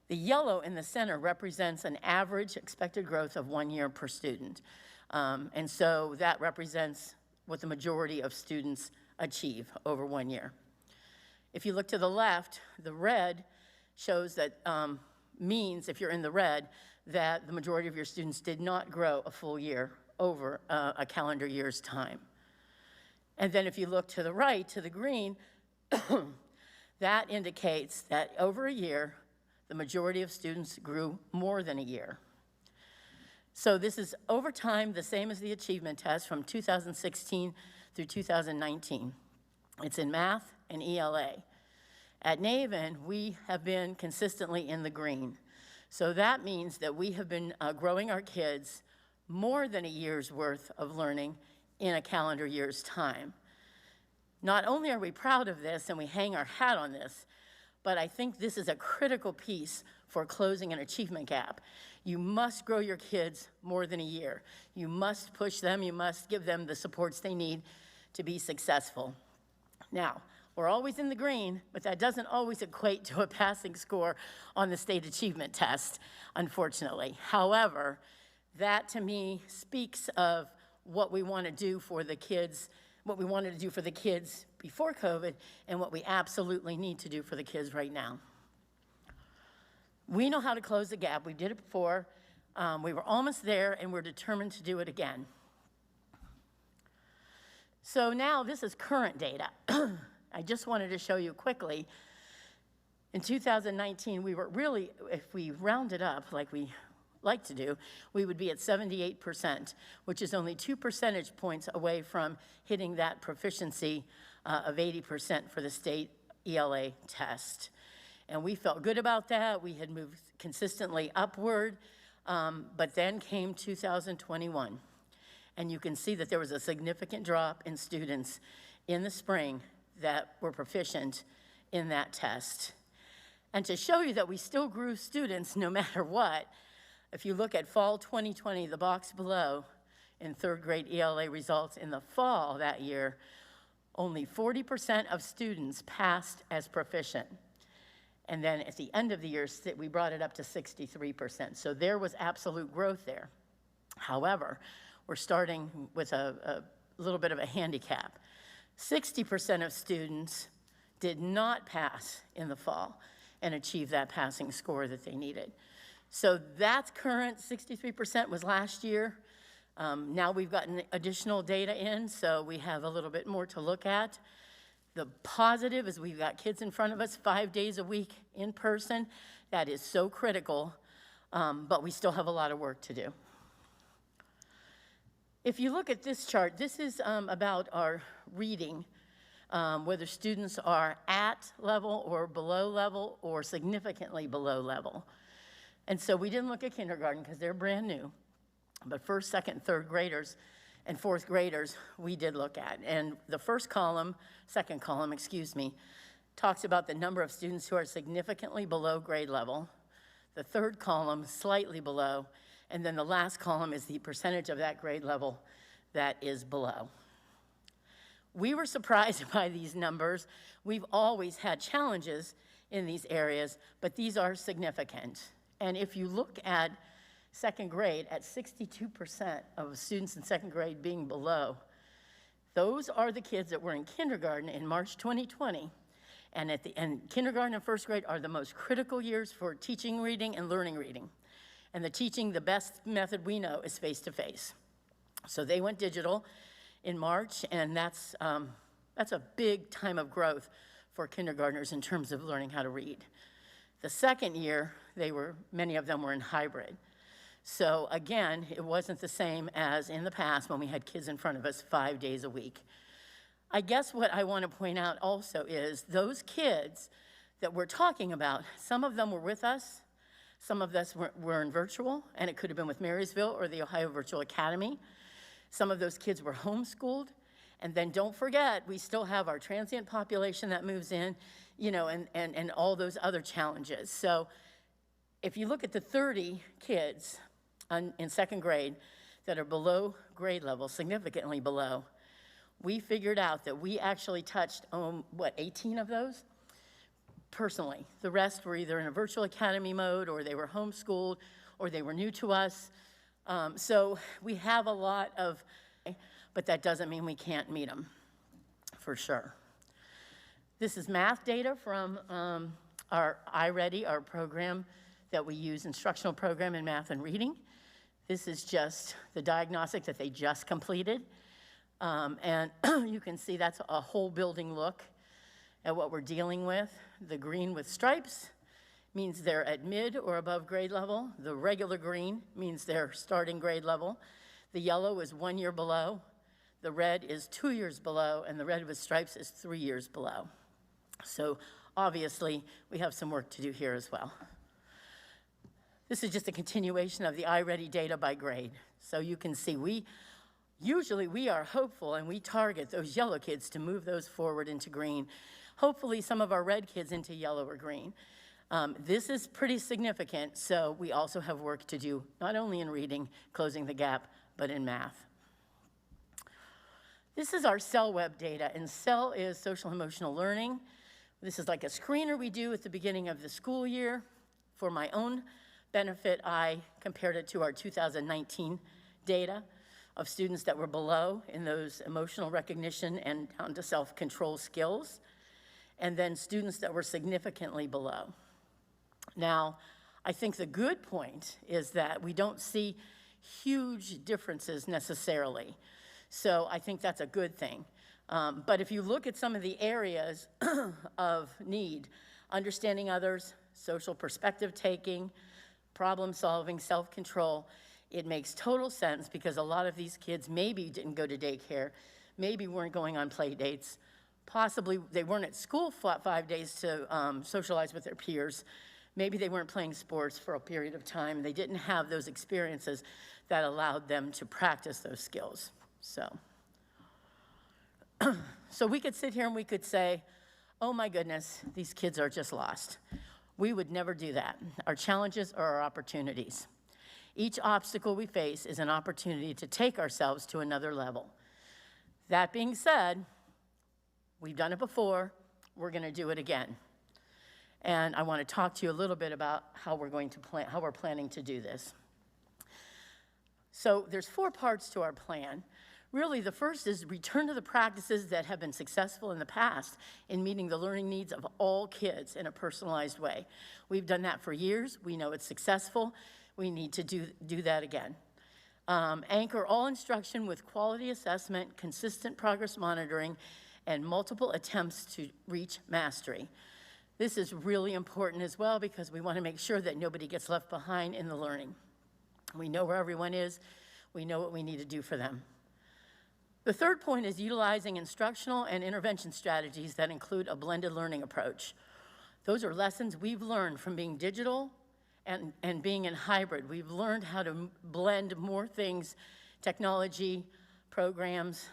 the yellow in the center represents an average expected growth of 1 year per student. And so that represents what the majority of students achieve over 1 year. If you look to the left, the red shows that means, if you're in the red, that the majority of your students did not grow a full year over a calendar year's time. And then if you look to the right, to the green, that indicates that over a year, the majority of students grew more than a year. So this is over time the same as the achievement test from 2016 through 2019. It's in math and ELA. At Naven, we have been consistently in the green. So that means that we have been growing our kids more than a year's worth of learning in a calendar year's time. Not only are we proud of this and we hang our hat on this, but I think this is a critical piece for closing an achievement gap. You must grow your kids more than a year. You must push them, you must give them the supports they need to be successful. Now, we're always in the green, but that doesn't always equate to a passing score on the state achievement test, unfortunately. However, that to me speaks of what we want to do for the kids, what we wanted to do for the kids before COVID, and what we absolutely need to do for the kids right now. We know how to close the gap. We did it before. We were almost there, and we're determined to do it again. So now this is current data. I just wanted to show you quickly. In 2019, we were really, if we round it up like we like to do, we would be at 78%, which is only 2 percentage points away from hitting that proficiency of 80% for the state ELA test. And we felt good about that. We had moved consistently upward, but then came 2021. And you can see that there was a significant drop in students in the spring that were proficient in that test. And to show you that we still grew students no matter what, if you look at fall 2020, the box below, in 3rd grade ELA results in the fall that year, only 40% of students passed as proficient. And then at the end of the year, we brought it up to 63%. So there was absolute growth there. However, we're starting with a little bit of a handicap. 60% of students did not pass in the fall and achieve that passing score that they needed. So that's current. 63% was last year. Now we've gotten additional data in, so we have a little bit more to look at. The positive is we've got kids in front of us 5 days a week in person. That is so critical, but we still have a lot of work to do. If you look at this chart, this is about our reading, whether students are at level or below level or significantly below level. And so we didn't look at kindergarten because they're brand new, but 1st, 2nd, 3rd graders and 4th graders we did look at. And the first column, 2nd column, excuse me, talks about the number of students who are significantly below grade level. The 3rd column, slightly below. And then the last column is the percentage of that grade level that is below. We were surprised by these numbers. We've always had challenges in these areas, but these are significant. And if you look at second grade, at 62% of students in second grade being below, those are the kids that were in kindergarten in March 2020. And kindergarten and first grade are the most critical years for teaching reading and learning reading. And the best method we know is face-to-face. So they went digital in March, and that's a big time of growth for kindergartners in terms of learning how to read. The second year, many of them were in hybrid. So again, it wasn't the same as in the past when we had kids in front of us 5 days a week. I guess what I want to point out also is those kids that we're talking about, some of them were with us, some of us were in virtual, and it could have been with Marysville or the Ohio Virtual Academy. Some of those kids were homeschooled. And then don't forget, we still have our transient population that moves in, and all those other challenges. So if you look at the 30 kids in second grade that are below grade level, significantly below, we figured out that we actually touched, 18 of those personally. The rest were either in a virtual academy mode, or they were homeschooled, or they were new to us. So we have a lot of, but that doesn't mean we can't meet them, for sure. This is math data from our iReady, our program that we use, instructional program in math and reading. This is just the diagnostic that they just completed. And you can see that's a whole building look at what we're dealing with. The green with stripes means they're at mid or above grade level. The regular green means they're starting grade level. The yellow is 1 year below. The red is 2 years below, and the red with stripes is 3 years below. So obviously, we have some work to do here as well. This is just a continuation of the iReady data by grade. So you can see usually we are hopeful, and we target those yellow kids to move those forward into green. Hopefully some of our red kids into yellow or green. This is pretty significant, so we also have work to do, not only in reading, closing the gap, but in math. This is our CEL web data, and CEL is social emotional learning. This is like a screener we do at the beginning of the school year. For my own benefit, I compared it to our 2019 data of students that were below in those emotional recognition and down to self-control skills, and then students that were significantly below. Now, I think the good point is that we don't see huge differences necessarily. So I think that's a good thing. But if you look at some of the areas of need, understanding others, social perspective taking, problem solving, self-control, it makes total sense because a lot of these kids maybe didn't go to daycare, maybe weren't going on play dates, possibly they weren't at school 5 days to socialize with their peers. Maybe they weren't playing sports for a period of time. They didn't have those experiences that allowed them to practice those skills. So we could sit here and we could say, oh my goodness, these kids are just lost. We would never do that. Our challenges are our opportunities. Each obstacle we face is an opportunity to take ourselves to another level. That being said, we've done it before, we're gonna do it again. And I want to talk to you a little bit about how we're planning to do this. So there's 4 parts to our plan. Really, the first is return to the practices that have been successful in the past in meeting the learning needs of all kids in a personalized way. We've done that for years. We know it's successful. We need to do that again. Anchor all instruction with quality assessment, consistent progress monitoring, and multiple attempts to reach mastery. This is really important as well because we want to make sure that nobody gets left behind in the learning. We know where everyone is. We know what we need to do for them. The third point is utilizing instructional and intervention strategies that include a blended learning approach. Those are lessons we've learned from being digital and being in hybrid. We've learned how to blend more things, technology, programs,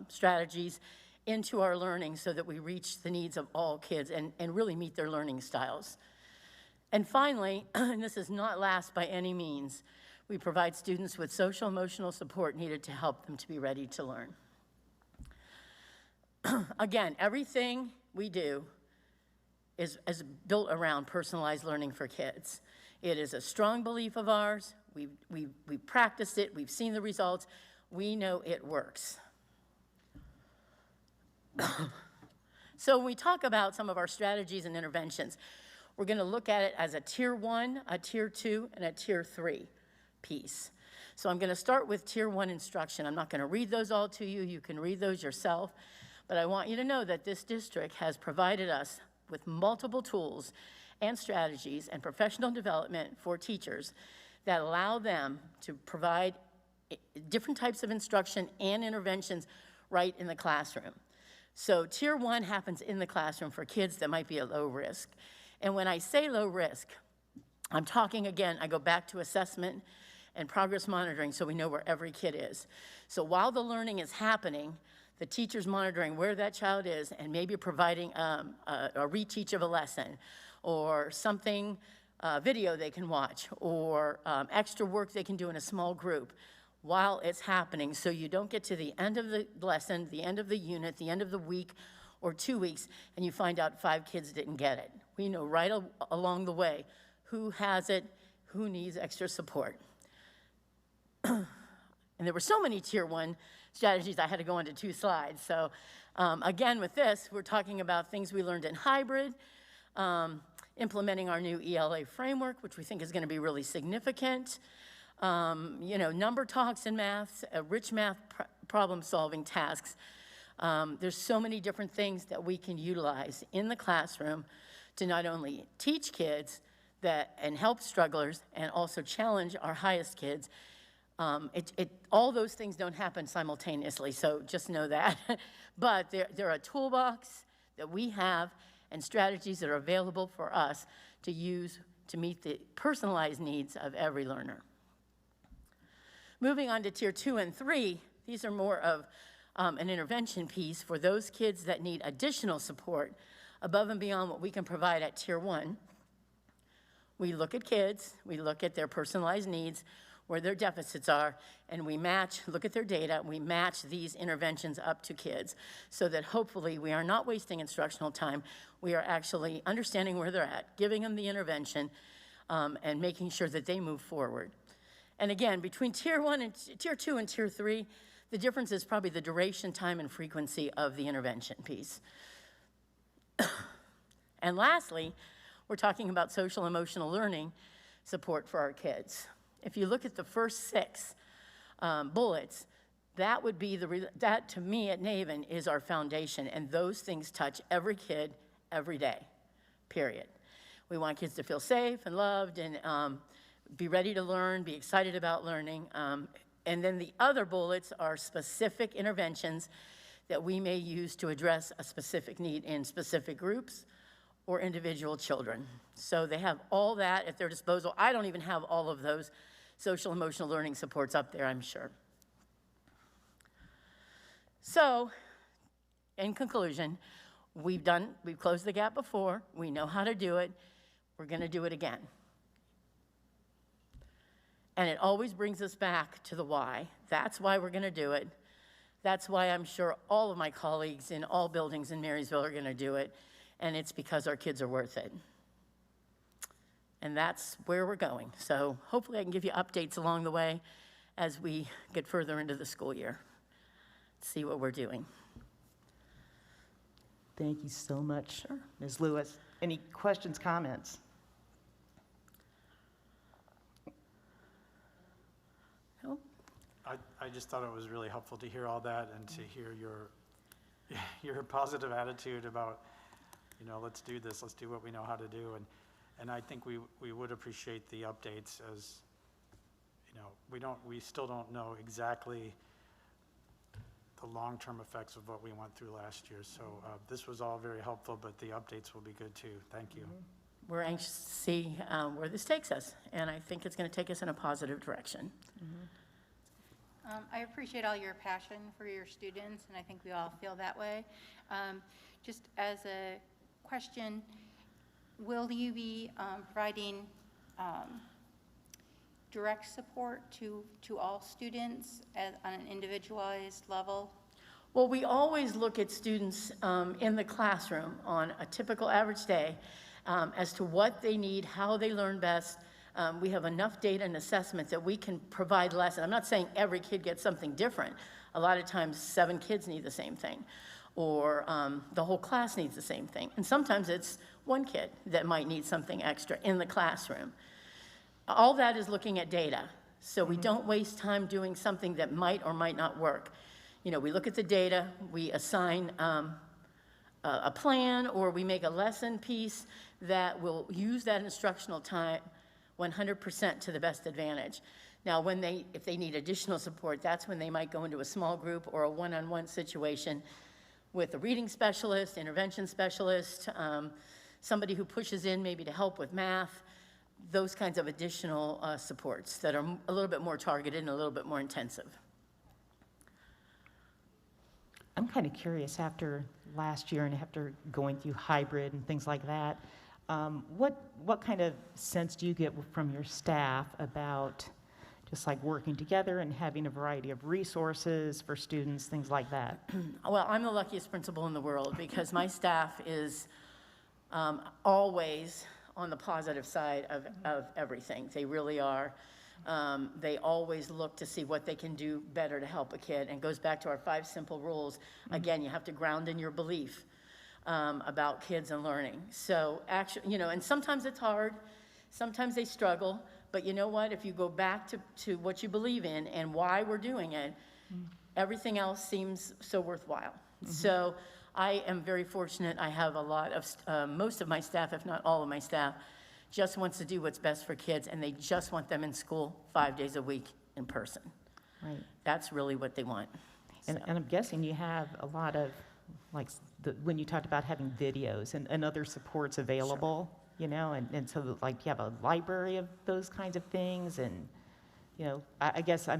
strategies, into our learning so that we reach the needs of all kids and really meet their learning styles. And finally, and this is not last by any means, we provide students with social emotional support needed to help them to be ready to learn. Again, everything we do is built around personalized learning for kids. It is a strong belief of ours. We've practiced it. We've seen the results. We know it works. So when we talk about some of our strategies and interventions, we're going to look at it as a tier 1, a tier 2, and a tier 3 piece. So I'm going to start with tier 1 instruction. I'm not going to read those all to you. You can read those yourself. But I want you to know that this district has provided us with multiple tools and strategies and professional development for teachers that allow them to provide different types of instruction and interventions right in the classroom. So tier 1 happens in the classroom for kids that might be at low risk. And when I say low risk, I'm talking again, I go back to assessment and progress monitoring so we know where every kid is. So while the learning is happening, the teacher's monitoring where that child is and maybe providing a reteach of a lesson or something, video they can watch, or extra work they can do in a small group while it's happening, so you don't get to the end of the lesson, the end of the unit, the end of the week or 2 weeks, and you find out 5 kids didn't get it. We know right along the way who has it, who needs extra support. And there were so many tier 1 strategies, I had to go into 2 slides. So again, with this, we're talking about things we learned in hybrid, implementing our new ELA framework, which we think is going to be really significant. Number talks in math, rich math problem-solving tasks. There's so many different things that we can utilize in the classroom to not only teach kids and help strugglers and also challenge our highest kids. All those things don't happen simultaneously, so just know that. But they're a toolbox that we have and strategies that are available for us to use to meet the personalized needs of every learner. Moving on to tier 2 and 3, these are more of an intervention piece for those kids that need additional support above and beyond what we can provide at tier 1. We look at kids, we look at their personalized needs, where their deficits are, and we look at their data, we match these interventions up to kids so that hopefully we are not wasting instructional time. We are actually understanding where they're at, giving them the intervention, and making sure that they move forward. And again, between tier 1 and tier 2 and tier 3, the difference is probably the duration, time, and frequency of the intervention piece. And lastly, we're talking about social emotional learning support for our kids. If you look at the first 6 bullets, that would be that to me at Naven is our foundation, and those things touch every kid every day, period. We want kids to feel safe and loved and be ready to learn, be excited about learning. And then the other bullets are specific interventions that we may use to address a specific need in specific groups or individual children. So they have all that at their disposal. I don't even have all of those social emotional learning supports up there, I'm sure. So, in conclusion, we've closed the gap before, we know how to do it, we're gonna do it again. And it always brings us back to the why. That's why we're gonna do it. That's why I'm sure all of my colleagues in all buildings in Marysville are gonna do it, and it's because our kids are worth it. And that's where we're going. So hopefully I can give you updates along the way as we get further into the school year. See what we're doing. Thank you so much, Ms. Lewis. Any questions, comments? No? I just thought it was really helpful to hear all that and to hear your positive attitude about, let's do this, let's do what we know how to do. And I think we would appreciate the updates as, we still don't know exactly the long-term effects of what we went through last year. So this was all very helpful, but the updates will be good too. Thank you. Mm-hmm. We're anxious to see where this takes us, and I think it's going to take us in a positive direction. Mm-hmm. I appreciate all your passion for your students, and I think we all feel that way. Just as a question, will you be providing direct support to all students on an individualized level? Well, we always look at students in the classroom on a typical average day as to what they need, how they learn best. We have enough data and assessments that we can provide lessons. I'm not saying every kid gets something different. A lot of times 7 kids need the same thing, or the whole class needs the same thing. And sometimes it's 1 kid that might need something extra in the classroom. All that is looking at data. So we don't waste time doing something that might or might not work. You know, we look at the data, we assign a plan, or we make a lesson piece that will use that instructional time 100% to the best advantage. Now, if they need additional support, that's when they might go into a small group or a one-on-one situation with a reading specialist, intervention specialist, somebody who pushes in maybe to help with math, those kinds of additional supports that are a little bit more targeted and a little bit more intensive. I'm kind of curious, after last year and after going through hybrid and things like that, what kind of sense do you get from your staff about just like working together and having a variety of resources for students, things like that? Well, I'm the luckiest principal in the world because my staff is always on the positive side of everything. They really are. They always look to see what they can do better to help a kid. And it goes back to our 5 simple rules. Again, you have to ground in your belief about kids and learning. So actually, you know, and sometimes it's hard. Sometimes they struggle. But you know what? If you go back to what you believe in and why we're doing it, everything else seems so worthwhile. So I am very fortunate. I have a lot of, most of my staff, if not all of my staff, just wants to do what's best for kids, and they just want them in school 5 days a week in person. Right. That's really what they want. And I'm guessing you have a lot of, like, when you talked about having videos and other supports available, you know, and so, like, you have a library of those kinds of things, and, you know, I guess I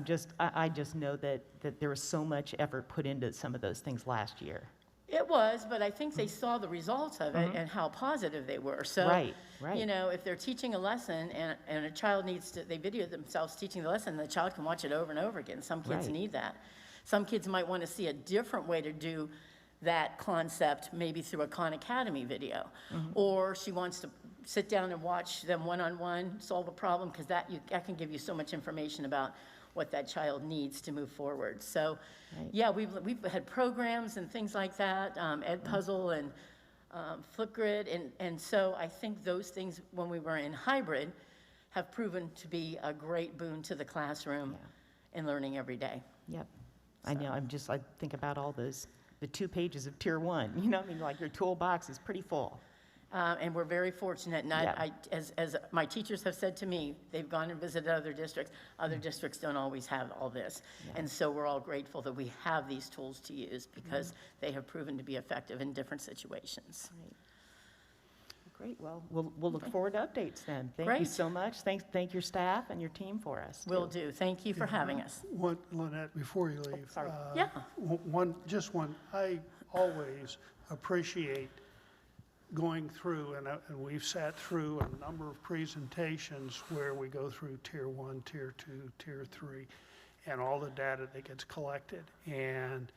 just know that there was so much effort put into some of those things last year. It was, but I think they saw the results of it and how positive they were. So, Right. you know, if they're teaching a lesson and a child needs to, they video themselves teaching the lesson, the child can watch it over and over again. Some kids Right. need that. Some kids might want to see a different way to do that concept, maybe through a Khan Academy video. Or she wants to sit down and watch them one-on-one solve a problem, because that can give you so much information about what that child needs to move forward. So, yeah, we've had programs and things like that, Edpuzzle and Flipgrid, and so I think those things, when we were in hybrid, have proven to be a great boon to the classroom and learning every day. Yep. I know, I think about all the 2 pages of Tier 1, you know, I mean, like, your toolbox is pretty full. And we're very fortunate, and as my teachers have said to me, they've gone and visited other districts. Other districts don't always have all this. And so we're all grateful that we have these tools to use, because they have proven to be effective in different situations. Great, well, we'll look forward to updates then. Thank you Great. so much. Thank your staff and your team for us. Will too. do. Thank you for having us. Lynette, before you leave. sorry. Yeah. I always appreciate going through, and we've sat through a number of presentations where we go through Tier 1, Tier 2, Tier 3, and all the data that gets collected. And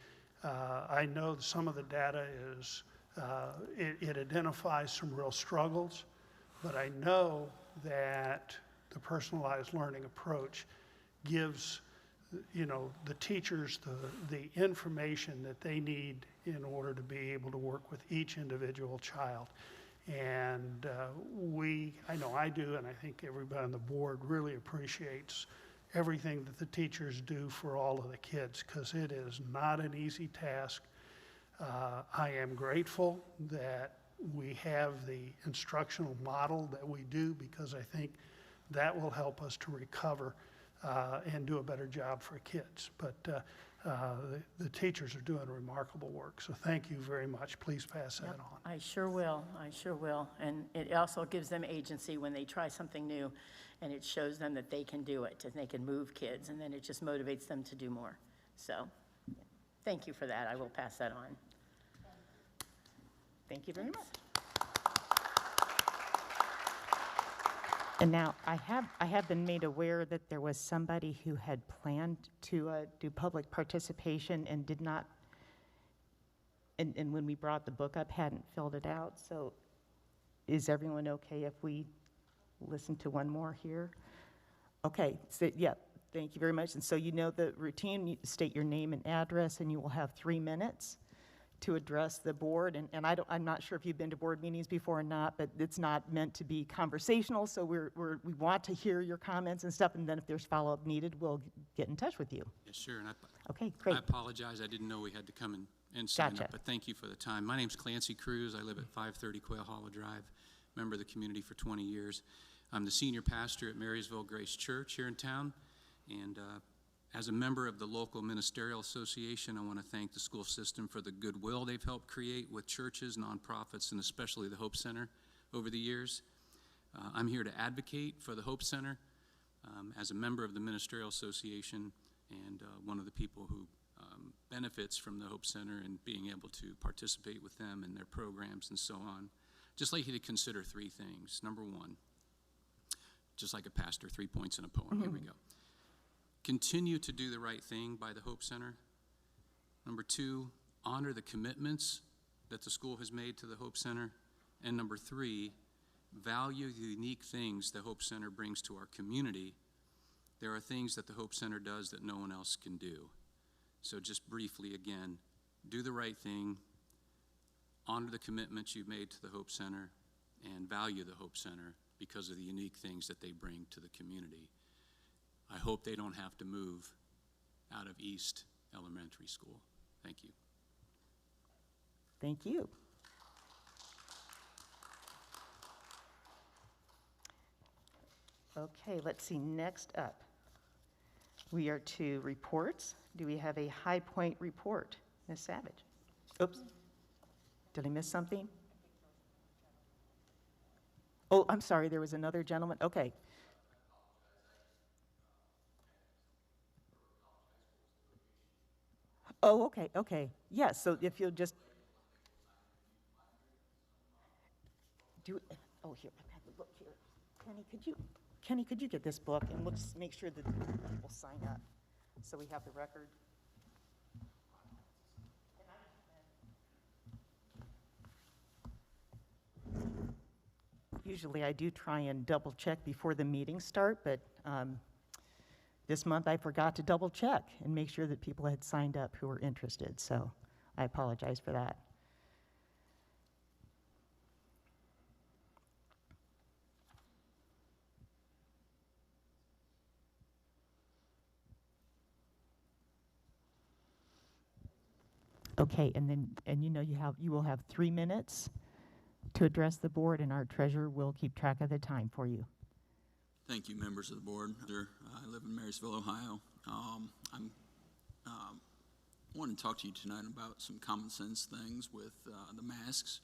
I know some of the data is, it identifies some real struggles, but I know that the personalized learning approach gives, you know, the teachers the information that they need in order to be able to work with each individual child. And I know I do, and I think everybody on the board really appreciates everything that the teachers do for all of the kids, because it is not an easy task. I am grateful that we have the instructional model that we do, because I think that will help us to recover and do a better job for kids. But the teachers are doing remarkable work, so thank you very much. Please pass that on. I sure will. I sure will. And it also gives them agency when they try something new, and it shows them that they can do it, and they can move kids, and then it just motivates them to do more. So thank you for that. I will pass that on. Thank you very much. And now, I have been made aware that there was somebody who had planned to do public participation and did not and when we brought the book up, hadn't filled it out, so is everyone okay if we listen to one more here? Okay, so, yeah, thank you very much. And so you know the routine, you state your name and address, and you will have 3 minutes to address the board. And I'm not sure if you've been to board meetings before or not, but it's not meant to be conversational, so we want to hear your comments and stuff, and then if there's follow-up needed, we'll get in touch with you. Yes, sure. And Okay, great. I apologize. I didn't know we had to come and sign Gotcha. up, but thank you for the time. My name's Clancy Cruz. I live at 530 Quail Hollow Drive, member of the community for 20 years. I'm the senior pastor at Marysville Grace Church here in town, and as a member of the local ministerial association, I want to thank the school system for the goodwill they've helped create with churches, nonprofits, and especially the Hope Center over the years. I'm here to advocate for the Hope Center as a member of the ministerial association and one of the people who benefits from the Hope Center and being able to participate with them and their programs and so on. Just like you to consider 3 things. Number 1, just like a pastor, 3 points in a poem. Here we go. Continue to do the right thing by the Hope Center. Number 2, honor the commitments that the school has made to the Hope Center. And number 3, value the unique things the Hope Center brings to our community. There are things that the Hope Center does that no one else can do. So just briefly again, do the right thing, honor the commitments you've made to the Hope Center, and value the Hope Center because of the unique things that they bring to the community. I hope they don't have to move out of East Elementary School. Thank you. Thank you. Okay, let's see, next up, we are to reports. Do we have a high point report? Ms. Savage? Oops, did I miss something? Oh, I'm sorry, there was another gentleman, okay. Oh, okay, okay, yes, so if you'll just. Oh, here, I have the book here. Kenny, could you get this book, and we'll just make sure that people sign up, so we have the record. Usually I do try and double check before the meetings start, but this month I forgot to double check and make sure that people had signed up who were interested, so I apologize for that. Okay, and you will have 3 minutes to address the board, and our treasurer will keep track of the time for you. Thank you, members of the board. I live in Marysville, Ohio. I want to talk to you tonight about some common sense things with the masks.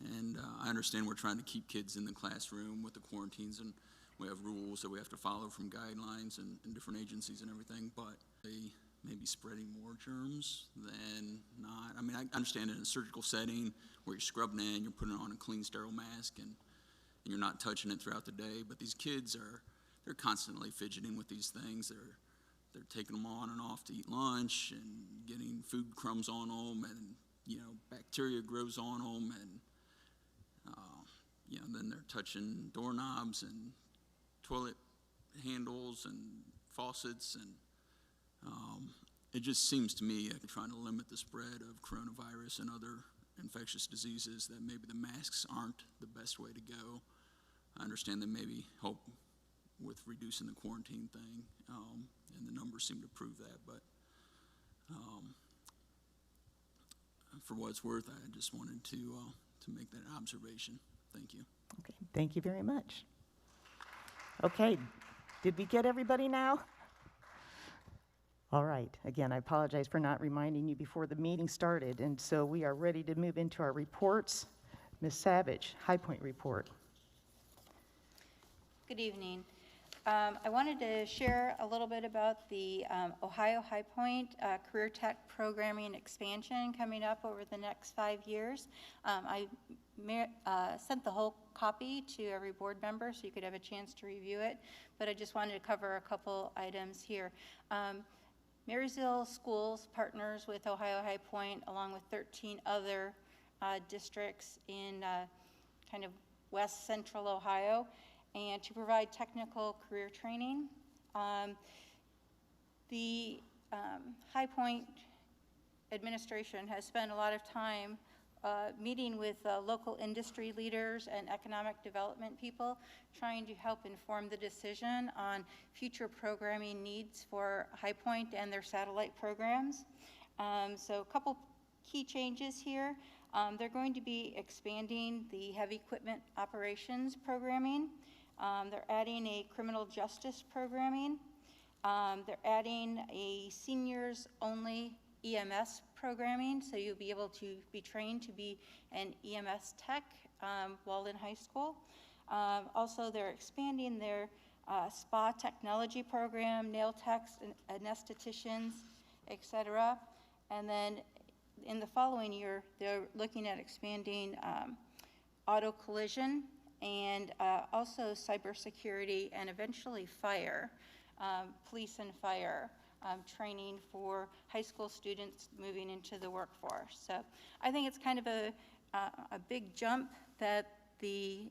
And I understand we're trying to keep kids in the classroom with the quarantines, and we have rules that we have to follow from guidelines and different agencies and everything, but they may be spreading more germs than not. I mean, I understand in a surgical setting where you're scrubbing in, you're putting on a clean, sterile mask, and you're not touching it throughout the day, but these kids they're constantly fidgeting with these things. They're taking them on and off to eat lunch and getting food crumbs on them, and bacteria grows on them, and then they're touching doorknobs and toilet handles and faucets, and it just seems to me like trying to limit the spread of coronavirus and other infectious diseases, that maybe the masks aren't the best way to go. I understand that maybe help with reducing the quarantine thing, and the numbers seem to prove that, but for what it's worth, I just wanted to make that observation. Thank you. Okay, thank you very much. Okay, did we get everybody now? All right, again, I apologize for not reminding you before the meeting started, and so we are ready to move into our reports. Ms. Savage, High Point report. Good evening. I wanted to share a little bit about the Ohio High Point Career Tech Programming expansion coming up over the next 5 years. I sent the whole copy to every board member so you could have a chance to review it, but I just wanted to cover a couple items here. Marysville Schools partners with Ohio High Point along with 13 other districts in kind of west central Ohio, and to provide technical career training. The High Point administration has spent a lot of time meeting with local industry leaders and economic development people, trying to help inform the decision on future programming needs for High Point and their satellite programs. So a couple key changes here. They're going to be expanding the heavy equipment operations programming. They're adding a criminal justice programming. They're adding a seniors only EMS programming, so you'll be able to be trained to be an EMS tech while in high school. Also, they're expanding their spa technology program, nail techs, anestheticians, etc. And then in the following year, they're looking at expanding auto collision and also cybersecurity and eventually fire, police and fire training for high school students moving into the workforce. So I think it's kind of a big jump that the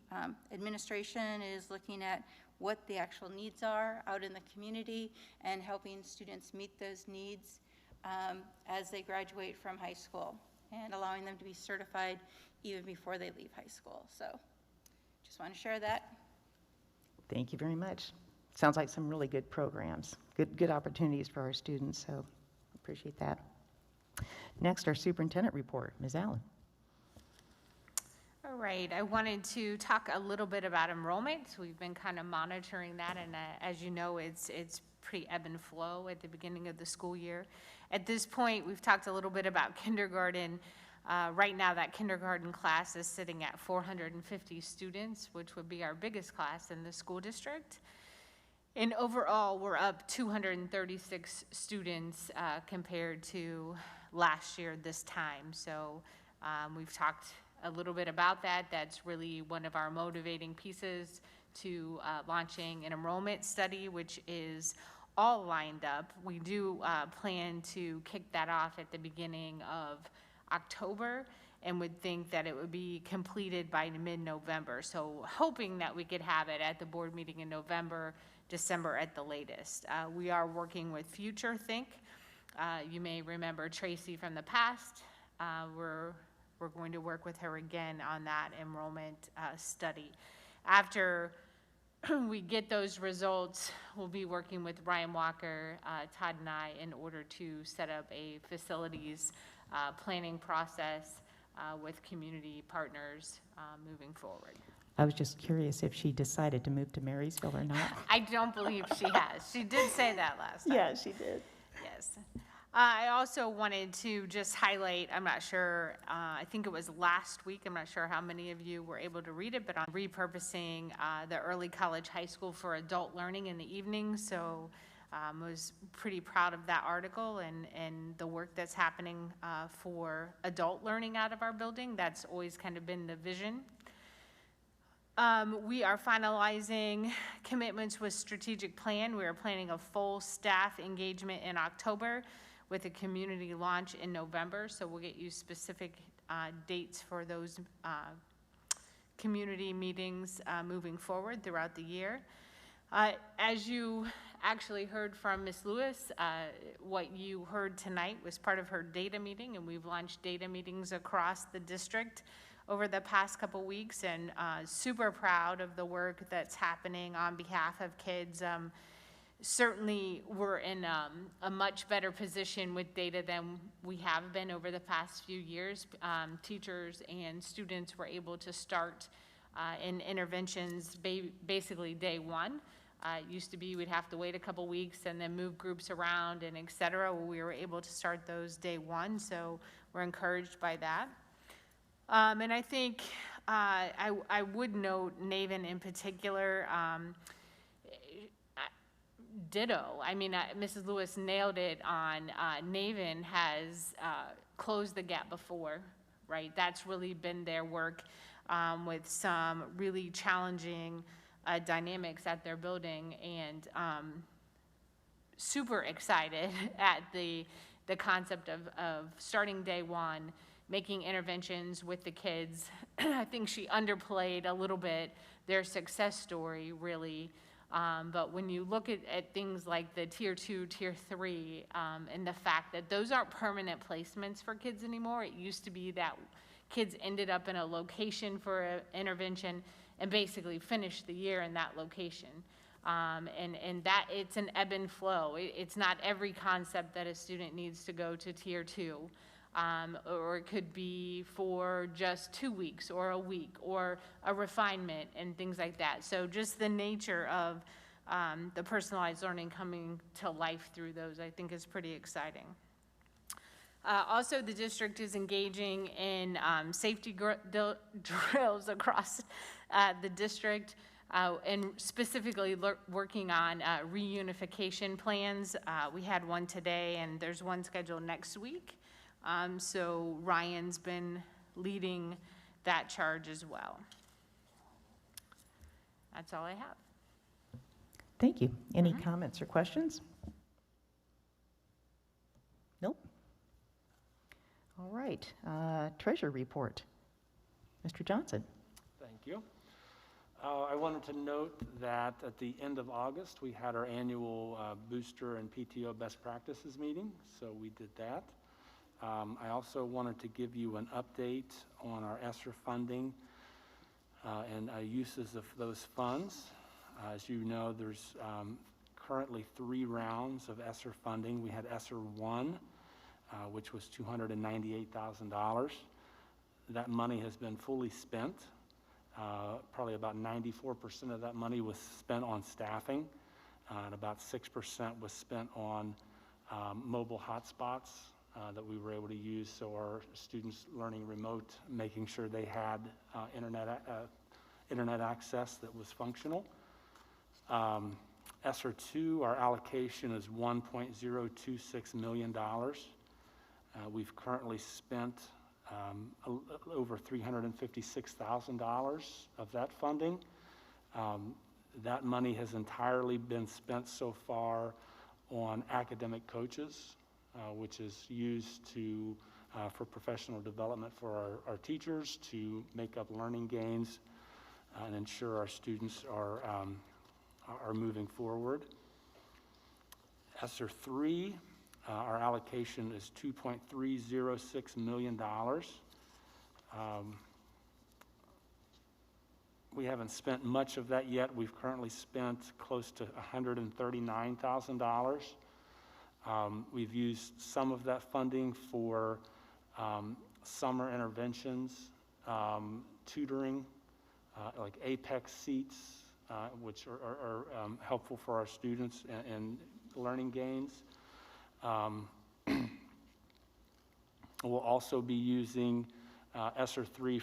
administration is looking at what the actual needs are out in the community and helping students meet those needs as they graduate from high school and allowing them to be certified even before they leave high school. So just want to share that. Thank you very much. Sounds like some really good programs, good opportunities for our students, so appreciate that. Next, our superintendent report. Ms. Allen. All right, I wanted to talk a little bit about enrollment. We've been kind of monitoring that, and as you know, it's pretty ebb and flow at the beginning of the school year. At this point, we've talked a little bit about kindergarten. Right now, that kindergarten class is sitting at 450 students, which would be our biggest class in the school district. And overall, we're up 236 students compared to last year this time. So we've talked a little bit about that. That's really one of our motivating pieces to launching an enrollment study, which is all lined up. We do plan to kick that off at the beginning of October and would think that it would be completed by mid-November. So hoping that we could have it at the board meeting in November, December at the latest. We are working with Future Think. You may remember Tracy from the past. We're going to work with her again on that enrollment study. After we get those results, we'll be working with Ryan Walker, Todd and I in order to set up a facilities planning process with community partners moving forward. I was just curious if she decided to move to Marysville or not. I don't believe she has. She did say that last time. Yeah, she did. Yes. I also wanted to just highlight, I'm not sure, I think it was last week, I'm not sure how many of you were able to read it, but on repurposing the early college high school for adult learning in the evening. So I was pretty proud of that article and the work that's happening for adult learning out of our building. That's always kind of been the vision. We are finalizing commitments with strategic plan. We are planning a full staff engagement in October with a community launch in November. So we'll get you specific dates for those community meetings moving forward throughout the year. As you actually heard from Ms. Lewis, what you heard tonight was part of her data meeting, and we've launched data meetings across the district over the past couple weeks, and super proud of the work that's happening on behalf of kids. Certainly, we're in a much better position with data than we have been over the past few years. Teachers and students were able to start in interventions basically day one. It used to be we'd have to wait a couple weeks and then move groups around and et cetera. Well, we were able to start those day one, so we're encouraged by that. And I think I would note Naven in particular, ditto. I mean, Mrs. Lewis nailed it on Naven has closed the gap before, right? That's really been their work with some really challenging dynamics at their building, and super excited at the concept of starting day one, making interventions with the kids. I think she underplayed a little bit their success story, really. But when you look at things like the tier 2, tier 3, and the fact that those aren't permanent placements for kids anymore, it used to be that kids ended up in a location for an intervention and basically finished the year in that location. And that it's an ebb and flow. It's not every concept that a student needs to go to tier 2. Or it could be for just 2 weeks or a week or a refinement and things like that. So just the nature of the personalized learning coming to life through those, I think, is pretty exciting. Also, the district is engaging in safety drills across the district and specifically working on reunification plans. We had one today and there's one scheduled next week. So Ryan's been leading that charge as well. That's all I have. Thank you. Any comments or questions? Nope. All right. Treasurer report. Mr. Johnson. Thank you. I wanted to note that at the end of August, we had our annual booster and PTO best practices meeting, so we did that. I also wanted to give you an update on our ESSER funding and uses of those funds. As you know, there's currently 3 rounds of ESSER funding. We had ESSER 1, which was $298,000. That money has been fully spent. Probably about 94% of that money was spent on staffing, and about 6% was spent on mobile hotspots that we were able to use, so our students learning remote, making sure they had internet access that was functional. ESSER 2, our allocation is $1.026 million. We've currently spent over $356,000 of that funding. That money has entirely been spent so far on academic coaches, which is used for professional development for our teachers to make up learning gains and ensure our students are moving forward. ESSER 3, our allocation is $2.306 million. We haven't spent much of that yet. We've currently spent close to $139,000. We've used some of that funding for summer interventions, tutoring, like APEX seats, which are helpful for our students and learning gains. We'll also be using ESSER 3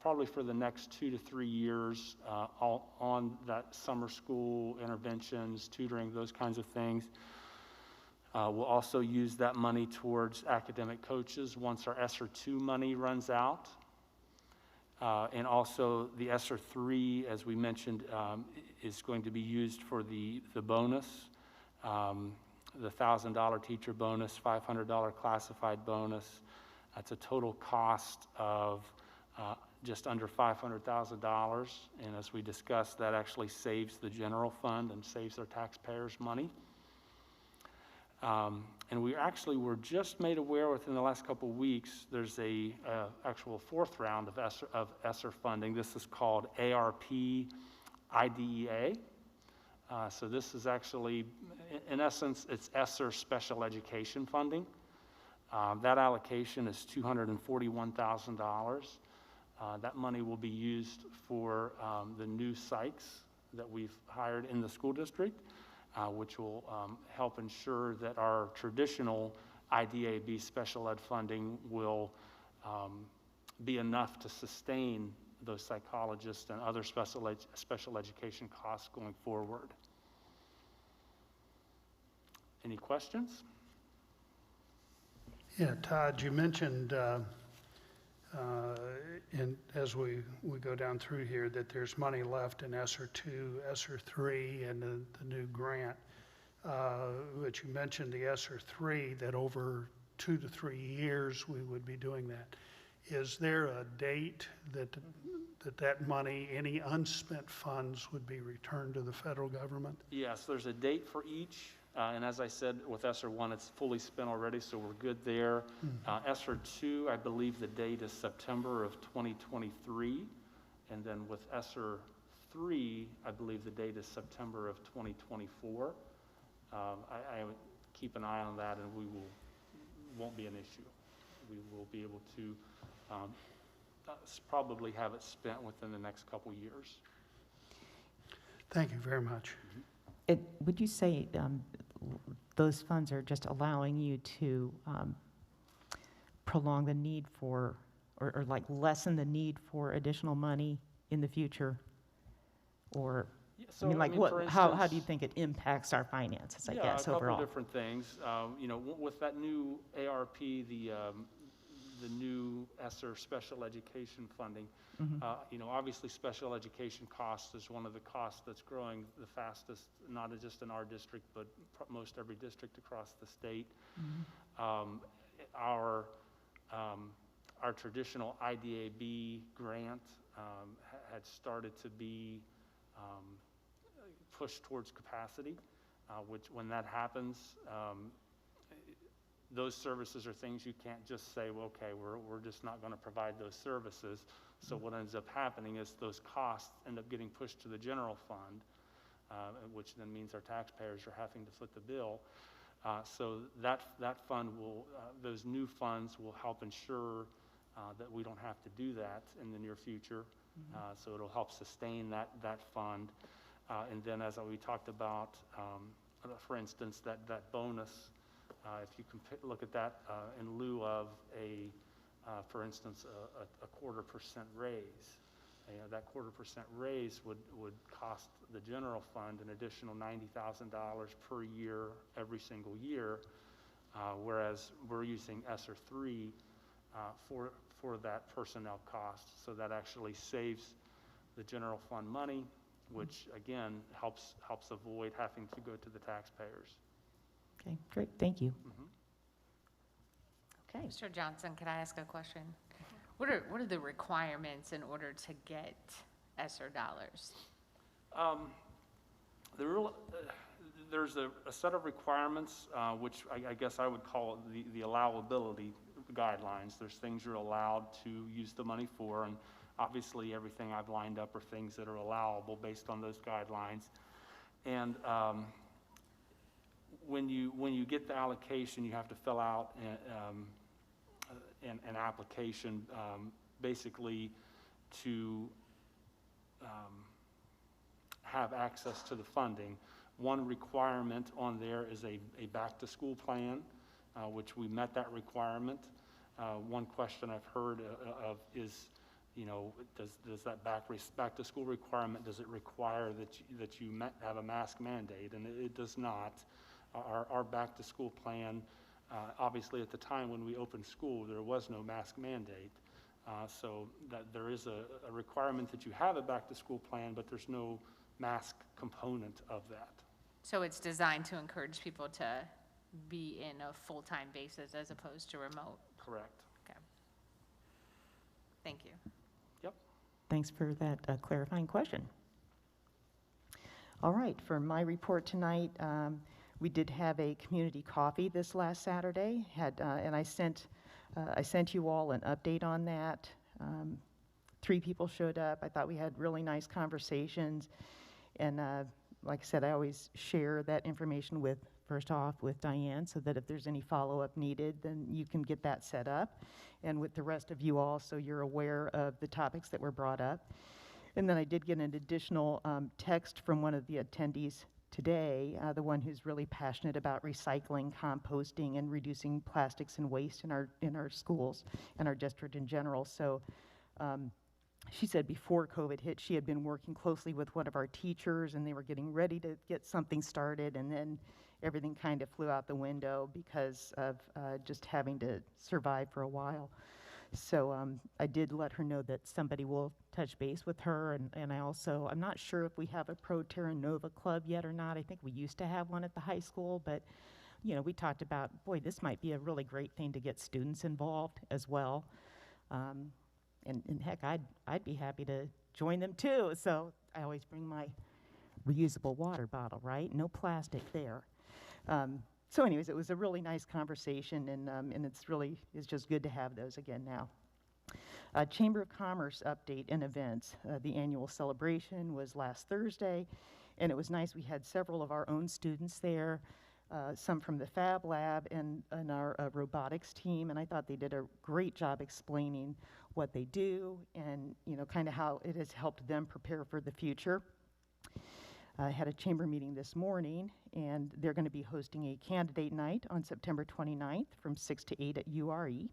probably for the next 2 to 3 years on that summer school interventions, tutoring, those kinds of things. We'll also use that money towards academic coaches once our ESSER 2 money runs out. And also the ESSER 3, as we mentioned, is going to be used for the bonus, the $1,000 teacher bonus, $500 classified bonus. That's a total cost of just under $500,000. And as we discussed, that actually saves the general fund and saves our taxpayers money. And we actually were just made aware within the last couple of weeks, there's a actual 4th round of ESSER funding. This is called ARP IDEA. So this is actually, in essence, it's ESSER special education funding. That allocation is $241,000. That money will be used for the new psychs that we've hired in the school district, which will help ensure that our traditional IDAB special ed funding will be enough to sustain those psychologists and other special education costs going forward. Any questions? Yeah, Todd, you mentioned, and as we go down through here, that there's money left in ESSER 2, ESSER 3, and the new grant. but you mentioned the ESSER 3, that over 2 to 3 years we would be doing that. Is there a date that money, any unspent funds, would be returned to the federal government? Yes, there's a date for each, and as I said, with ESSER 1, it's fully spent already, so we're good there. ESSER 2, I believe the date is September of 2023, and then with ESSER 3, I believe the date is September of 2024. I would keep an eye on that, and won't be an issue. We will be able to probably have it spent within the next couple years. Thank you very much. Would you say those funds are just allowing you to prolong the need for, or like lessen the need for additional money in the future? Or, Yeah, so, I mean, like, for how instance, do you think it impacts our finances, I yeah, guess, a overall? couple different things. You know, with that new ARP, the new ESSER special education funding, you know, obviously special education costs is one of the costs that's growing the fastest, not just in our district, but most every district across the state. Our traditional IDAB grant had started to be pushed towards capacity, which when that happens, those services are things you can't just say, well, okay, we're just not going to provide those services. So what ends up happening is those costs end up getting pushed to the general fund, which then means our taxpayers are having to foot the bill. So that fund will, those new funds will help ensure that we don't have to do that in the near future. So it'll help sustain that fund. And then as we talked about, for instance, that bonus, if you can look at that in lieu of for instance, a 0.25% raise. You know, that 0.25% raise would cost the general fund an additional $90,000 per year every single year, whereas we're using ESSER 3 for that personnel cost. So that actually saves the general fund money, which again helps avoid having to go to the taxpayers. Okay, great, thank you. Okay. Mr. Johnson, can I ask a question? What are the requirements in order to get ESSER dollars? There's a set of requirements, which I guess I would call the allowability guidelines. There's things you're allowed to use the money for, and obviously everything I've lined up are things that are allowable based on those guidelines. And when you get the allocation, you have to fill out an application basically to have access to the funding. One requirement on there is a back-to-school plan, which we met that requirement. One question I've heard of is, you know, does that back-to-school requirement, does it require that you have a mask mandate? And it does not. Our back-to-school plan, obviously at the time when we opened school, there was no mask mandate. So that there is a requirement that you have a back-to-school plan, but there's no mask component of that. So it's designed to encourage people to be in a full-time basis as opposed to remote? Correct. Okay. Thank you. Yep. Thanks for that clarifying question. All right, for my report tonight, we did have a community coffee this last Saturday, and I sent you all an update on that. 3 people showed up. I thought we had really nice conversations, and like I said, I always share that information first off with Diane, so that if there's any follow-up needed, then you can get that set up, and with the rest of you all, so you're aware of the topics that were brought up. And then I did get an additional text from one of the attendees today, the one who's really passionate about recycling, composting, and reducing plastics and waste in our schools and our district in general. So she said before COVID hit, she had been working closely with one of our teachers, and they were getting ready to get something started, and then everything kind of flew out the window because of just having to survive for a while. So I did let her know that somebody will touch base with her, and I'm not sure if we have a Pro Terra Nova club yet or not. I think we used to have one at the high school, but, you know, we talked about, boy, this might be a really great thing to get students involved as well. And heck, I'd be happy to join them too. So I always bring my reusable water bottle, right? No plastic there. So anyways, it was a really nice conversation, and it's just good to have those again now. Chamber of Commerce update and events. The annual celebration was last Thursday, and it was nice. We had several of our own students there, some from the Fab Lab and our robotics team, and I thought they did a great job explaining what they do and, you know, kind of how it has helped them prepare for the future. I had a chamber meeting this morning, and they're going to be hosting a candidate night on September 29th from 6 to 8 at URE.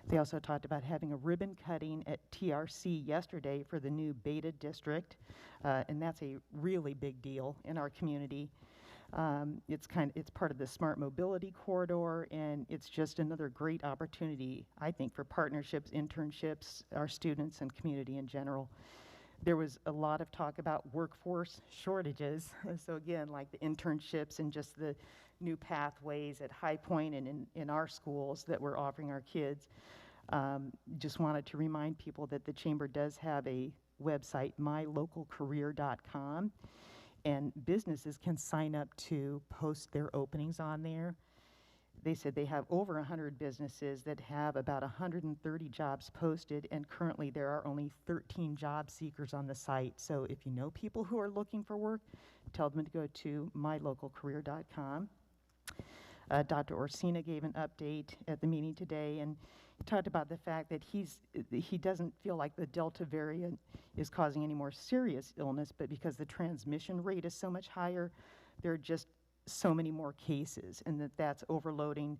They also talked about having a ribbon cutting at TRC yesterday for the new Beta District, and that's a really big deal in our community. It's part of the Smart Mobility Corridor, and it's just another great opportunity, I think, for partnerships, internships, our students, and community in general. There was a lot of talk about workforce shortages. So again, like the internships and just the new pathways at High Point and in our schools that we're offering our kids. Just wanted to remind people that the Chamber does have a website, mylocalcareer.com, and businesses can sign up to post their openings on there. They said they have over 100 businesses that have about 130 jobs posted, and currently there are only 13 job seekers on the site. So if you know people who are looking for work, tell them to go to mylocalcareer.com. Dr. Orsina gave an update at the meeting today, and he talked about the fact that he doesn't feel like the Delta variant is causing any more serious illness, but because the transmission rate is so much higher, there are just so many more cases, and that's overloading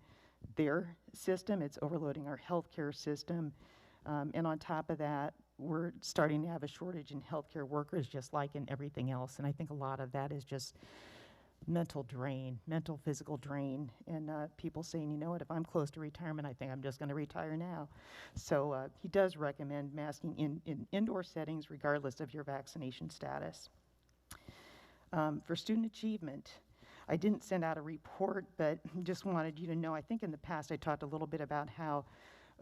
their system. It's overloading our healthcare system. And on top of that, we're starting to have a shortage in healthcare workers, just like in everything else. And I think a lot of that is just mental drain, mental, physical drain, and people saying, you know what, if I'm close to retirement, I think I'm just going to retire now. So he does recommend masking in indoor settings, regardless of your vaccination status. For student achievement, I didn't send out a report, but just wanted you to know, I think in the past I talked a little bit about how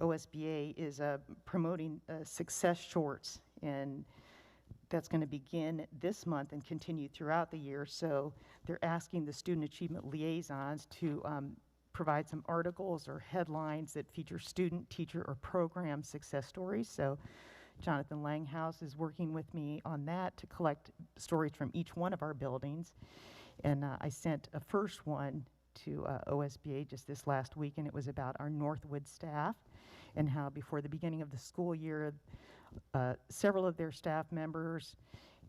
OSBA is promoting success shorts, and that's going to begin this month and continue throughout the year. So they're asking the student achievement liaisons to provide some articles or headlines that feature student, teacher, or program success stories. So Jonathan Langhouse is working with me on that to collect stories from each one of our buildings. And I sent a first one to OSBA just this last week, and it was about our Northwood staff and how before the beginning of the school year, several of their staff members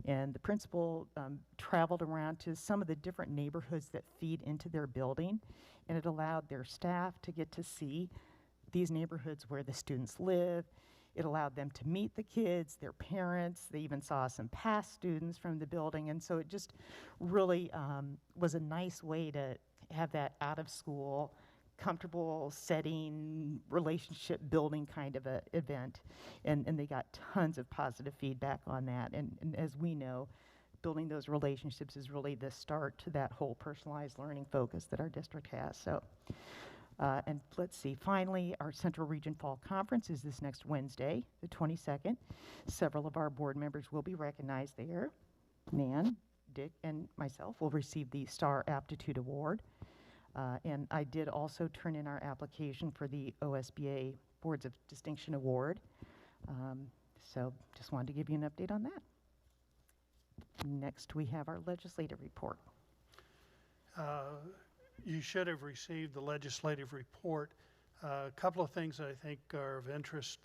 and the principal traveled around to some of the different neighborhoods that feed into their building, and it allowed their staff to get to see these neighborhoods where the students live. It allowed them to meet the kids, their parents. They even saw some past students from the building. And so it just really was a nice way to have that out of school, comfortable setting, relationship building kind of a event. And they got tons of positive feedback on that. And as we know, building those relationships is really the start to that whole personalized learning focus that our district has. So. And let's see, finally, our Central Region Fall Conference is this next Wednesday, the 22nd. Several of our board members will be recognized there. Nan, Dick, and myself will receive the Star Aptitude Award. And I did also turn in our application for the OSBA Boards of Distinction Award. So just wanted to give you an update on that. Next, we have our legislative report. You should have received the legislative report. A couple of things that I think are of interest.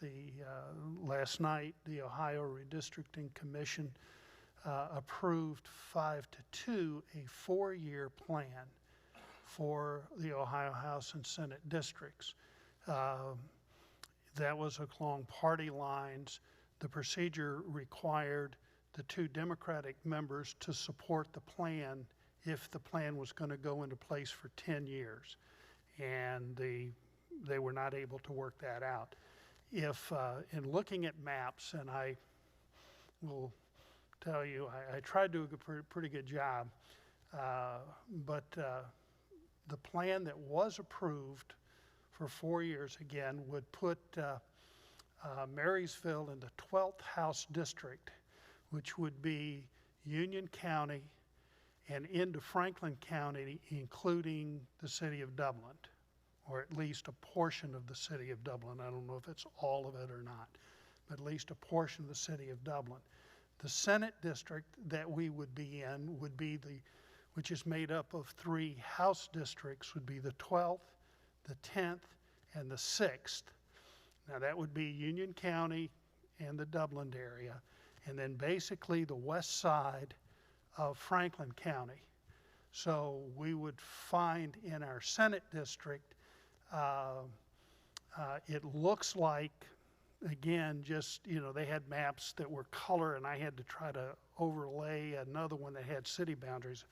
Last night, the Ohio Redistricting Commission approved 5-2 a 4-year plan for the Ohio House and Senate districts. That was along party lines. The procedure required the 2 Democratic members to support the plan if the plan was going to go into place for 10 years. And they were not able to work that out. if, in looking at maps, and I will tell you, I tried to do a pretty good job, but the plan that was approved for 4 years, again, would put Marysville in the 12th House District, which would be Union County and into Franklin County, including the city of Dublin, or at least a portion of the city of Dublin. I don't know if it's all of it or not, but at least a portion of the city of Dublin. The Senate district that we would be in would be which is made up of 3 House districts, would be the 12th, the 10th, and the 6th. Now that would be Union County and the Dublin area, and then basically the west side of Franklin County. So we would find in our Senate district, it looks like, again, just, you know, they had maps that were color, and I had to try to overlay another one that had city boundaries.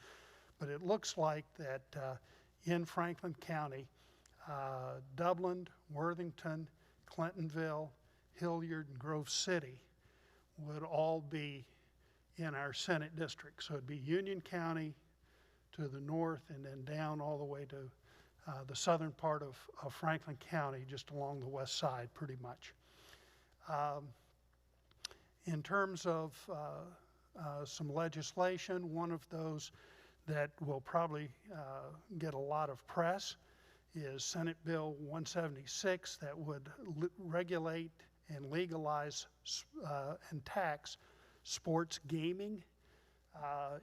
But it looks like that in Franklin County, Dublin, Worthington, Clintonville, Hilliard, and Grove City would all be in our Senate district. So it'd be Union County to the north, and then down all the way to the southern part of Franklin County, just along the west side, pretty much. In terms of some legislation, one of those that will probably get a lot of press is Senate Bill 176 that would regulate and legalize and tax sports gaming.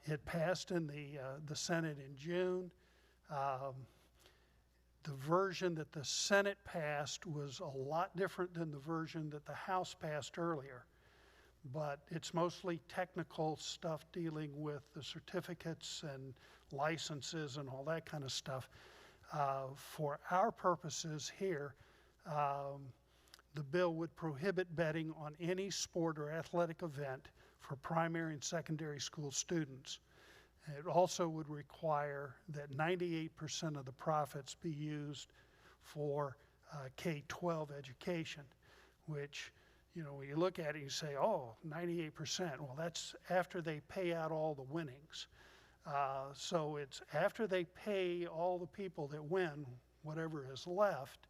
It passed in the Senate in June. The version that the Senate passed was a lot different than the version that the House passed earlier. But it's mostly technical stuff dealing with the certificates and licenses and all that kind of stuff. For our purposes here, the bill would prohibit betting on any sport or athletic event for primary and secondary school students. It also would require that 98% of the profits be used for K-12 education, which, you know, when you look at it, you say, oh, 98%. Well, that's after they pay out all the winnings. So it's after they pay all the people that win, whatever is left,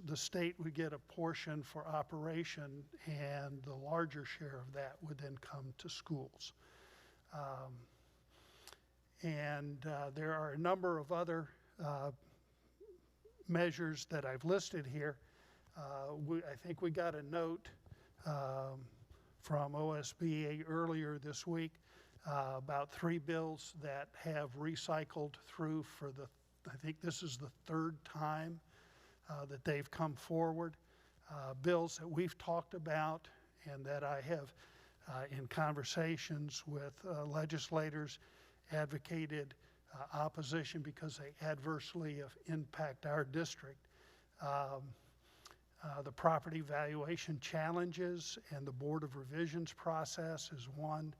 the state would get a portion for operation, and the larger share of that would then come to schools. There are a number of other measures that I've listed here. I think we got a note from OSBA earlier this week about 3 bills that have recycled through for I think this is the 3rd time that they've come forward. Bills that we've talked about and that I have in conversations with legislators advocated opposition because they adversely impact our district. The property valuation challenges and the Board of Revisions process is one.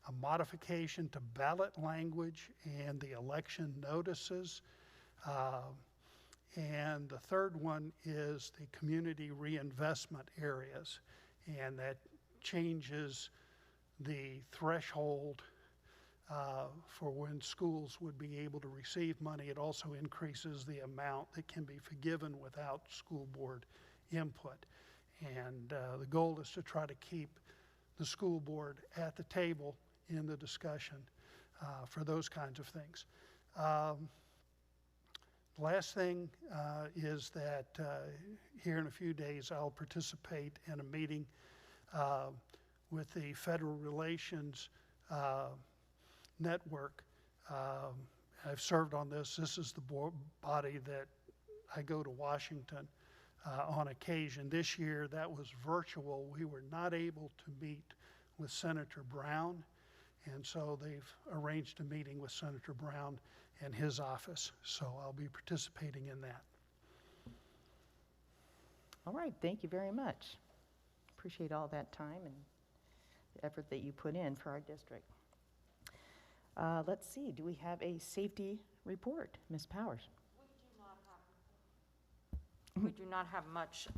A modification to ballot language and the election notices. And the 3rd one is the community reinvestment areas, and that changes the threshold for when schools would be able to receive money. It also increases the amount that can be forgiven without school board input. And the goal is to try to keep the school board at the table in the discussion for those kinds of things. The last thing is that here in a few days I'll participate in a meeting with the Federal Relations Network. I've served on this. This is the body that I go to Washington on occasion. This year that was virtual. We were not able to meet with Senator Brown, and so they've arranged a meeting with Senator Brown and his office. So I'll be participating in that. All right, thank you very much. Appreciate all that time and the effort that you put in for our district. Let's see, do we have a safety report? Ms. Powers. We do not have much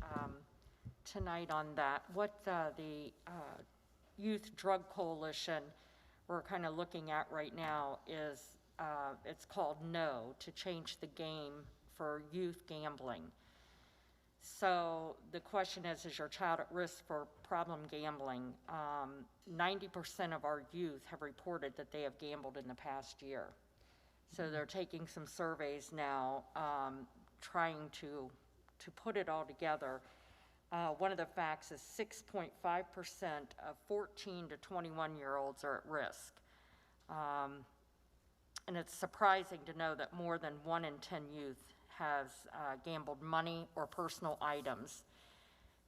tonight on that. What the Youth Drug Coalition we're kind of looking at right now is, it's called NO, to change the game for youth gambling. So the question is your child at risk for problem gambling? 90% of our youth have reported that they have gambled in the past year. So they're taking some surveys now, trying to put it all together. One of the facts is 6.5% of 14 to 21-year-olds are at risk. And it's surprising to know that more than 1 in 10 youth has gambled money or personal items.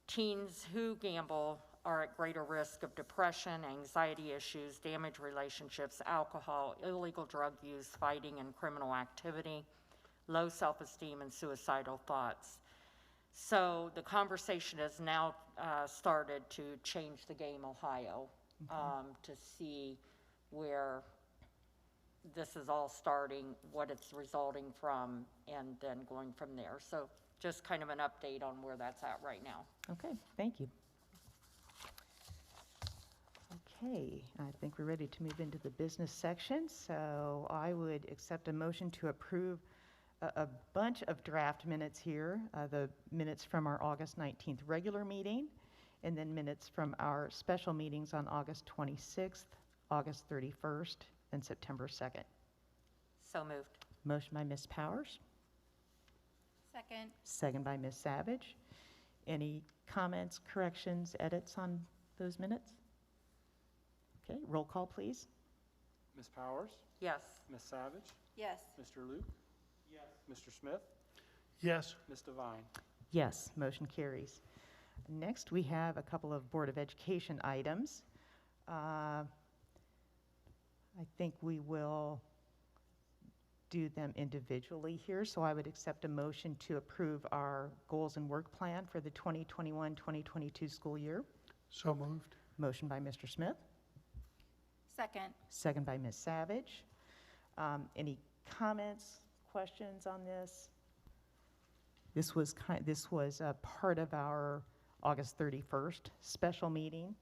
Teens who gamble are at greater risk of depression, anxiety issues, damaged relationships, alcohol, illegal drug use, fighting and criminal activity, low self-esteem, and suicidal thoughts. So the conversation has now started to change the game, Ohio, to see where this is all starting, what it's resulting from, and then going from there. So just kind of an update on where that's at right now. Okay, thank you. Okay, I think we're ready to move into the business section. So I would accept a motion to approve a bunch of draft minutes here, the minutes from our August 19th regular meeting, and then minutes from our special meetings on August 26th, August 31st, and September 2nd. So moved. Motion by Ms. Powers, Second. second by Ms. Savage. Any comments, corrections, edits on those minutes? Okay, roll call, please. Ms. Powers? Yes. Ms. Savage? Yes. Mr. Luke? Yes. Mr. Smith? Yes. Ms. Devine? Yes, motion carries. Next, we have a couple of Board of Education items. I think we will do them individually here, so I would accept a motion to approve our goals and work plan for the 2021-2022 school year. So moved. Motion by Mr. Smith, Second. second by Ms. Savage. Any comments, questions on this? This was a part of our August 31st special meeting.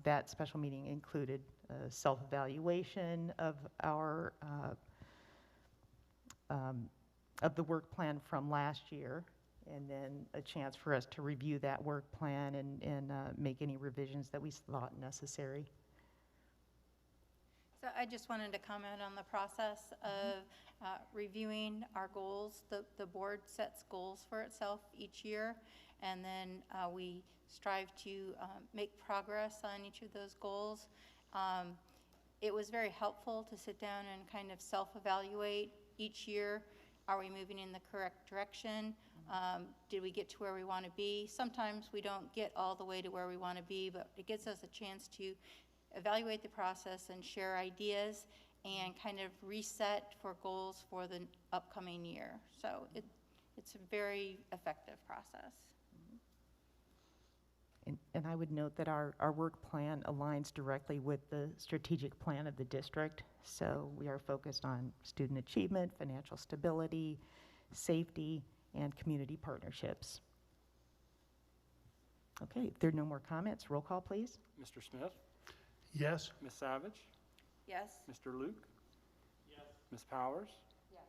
That special meeting included self-evaluation of our of the work plan from last year, and then a chance for us to review that work plan and make any revisions that we thought necessary. So I just wanted to comment on the process of reviewing our goals. The board sets goals for itself each year, and then we strive to make progress on each of those goals. It was very helpful to sit down and kind of self-evaluate each year. Are we moving in the correct direction? Did we get to where we want to be? Sometimes we don't get all the way to where we want to be, but it gives us a chance to evaluate the process and share ideas and kind of reset for goals for the upcoming year. So it's a very effective process. And I would note that our work plan aligns directly with the strategic plan of the district. So we are focused on student achievement, financial stability, safety, and community partnerships. Okay, if there are no more comments, roll call, please. Mr. Smith? Yes. Ms. Savage? Yes. Mr. Luke? Yes. Ms. Powers? Yes.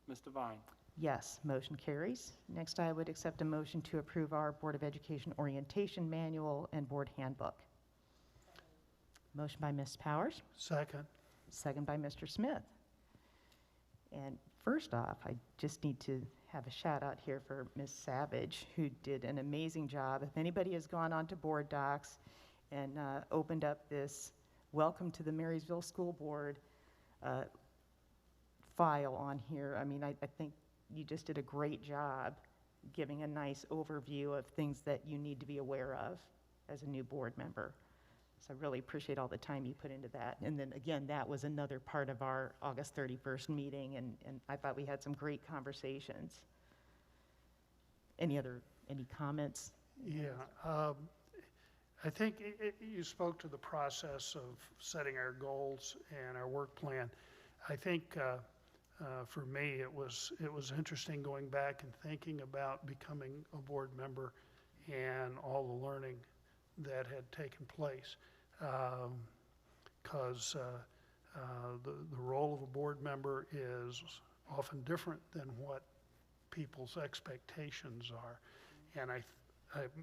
Ms. Devine? Yes, motion carries. Next, I would accept a motion to approve our Board of Education Orientation Manual and Board Handbook. Motion by Ms. Powers, Second. second by Mr. Smith. And first off, I just need to have a shout out here for Ms. Savage, who did an amazing job. If anybody has gone onto Board Docs and opened up this Welcome to the Marysville School Board file on here, I mean, I think you just did a great job giving a nice overview of things that you need to be aware of as a new board member. So I really appreciate all the time you put into that. And then again, that was another part of our August 31st meeting, and I thought we had some great conversations. Any comments? Yeah. I think you spoke to the process of setting our goals and our work plan. I think for me, it was interesting going back and thinking about becoming a board member and all the learning that had taken place. Because the role of a board member is often different than what people's expectations are. And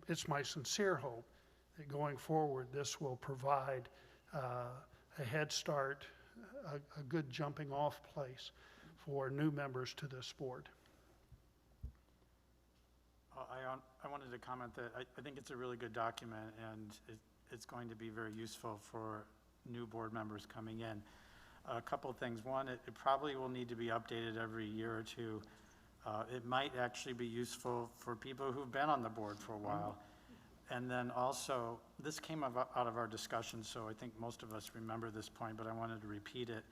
it's my sincere hope that going forward, this will provide a head start, a good jumping off place for new members to this board. I wanted to comment that I think it's a really good document, and it's going to be very useful for new board members coming in. A couple of things. One, it probably will need to be updated every year or two. It might actually be useful for people who've been on the board for a while. And then also, this came out of our discussion, so I think most of us remember this point, but I wanted to repeat it.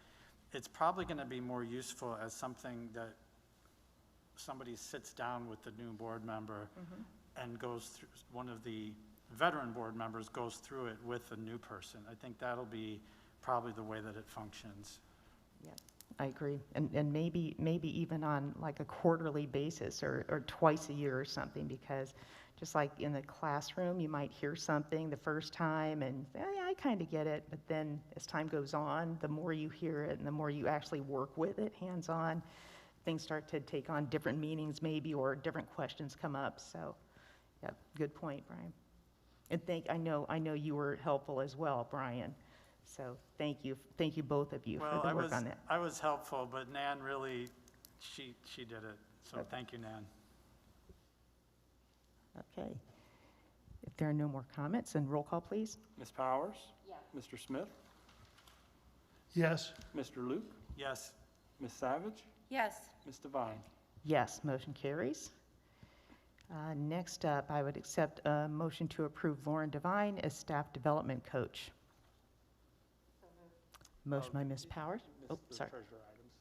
It's probably going to be more useful as something that somebody sits down with the new board member and goes through, one of the veteran board members goes through it with a new person. I think that'll be probably the way that it functions. Yeah, I agree. And maybe even on like a quarterly basis or twice a year or something, because just like in the classroom, you might hear something the first time and say, oh, yeah, I kind of get it. But then as time goes on, the more you hear it and the more you actually work with it hands-on, things start to take on different meanings maybe, or different questions come up. So, yeah, good point, Brian. And I know you were helpful as well, Brian. So thank you both of you for the work on that. I was helpful, but Nan really, she did it. So thank you, Nan. Okay. If there are no more comments, then roll call, please. Ms. Powers? Yes. Mr. Smith? Yes. Mr. Luke? Yes. Ms. Savage? Yes. Ms. Devine? Yes, motion carries. Next up, I would accept a motion to approve Lauren Devine as staff development coach. Motion by Ms. Powers. Oh, sorry. Treasurer items.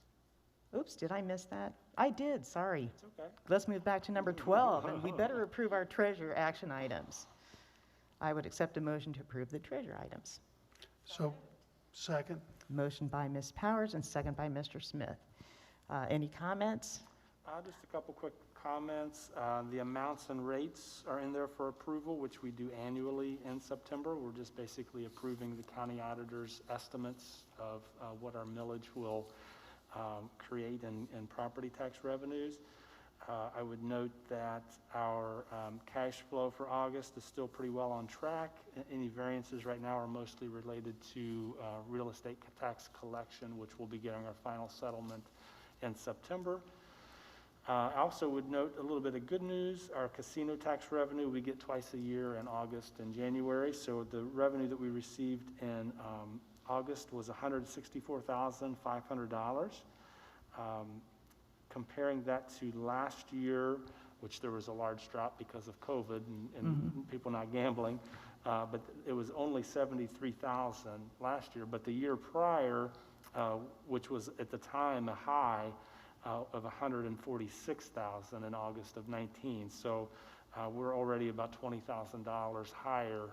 Oops, did I miss that? I did, sorry. It's okay. Let's move back to number 12, and we better approve our treasurer action items. I would accept a motion to approve the treasurer items. So, second. Motion by Ms. Powers and second by Mr. Smith. Any comments? Just a couple quick comments. The amounts and rates are in there for approval, which we do annually in September. We're just basically approving the county auditor's estimates of what our millage will create in property tax revenues. I would note that our cash flow for August is still pretty well on track. Any variances right now are mostly related to real estate tax collection, which we'll be getting our final settlement in September. I also would note a little bit of good news. Our casino tax revenue we get twice a year in August and January. So the revenue that we received in August was $164,500. Comparing that to last year, which there was a large drop because of COVID and people not gambling, but it was only $73,000 last year. But the year prior, which was at the time a high of $146,000 in August of 19. So we're already about $20,000 higher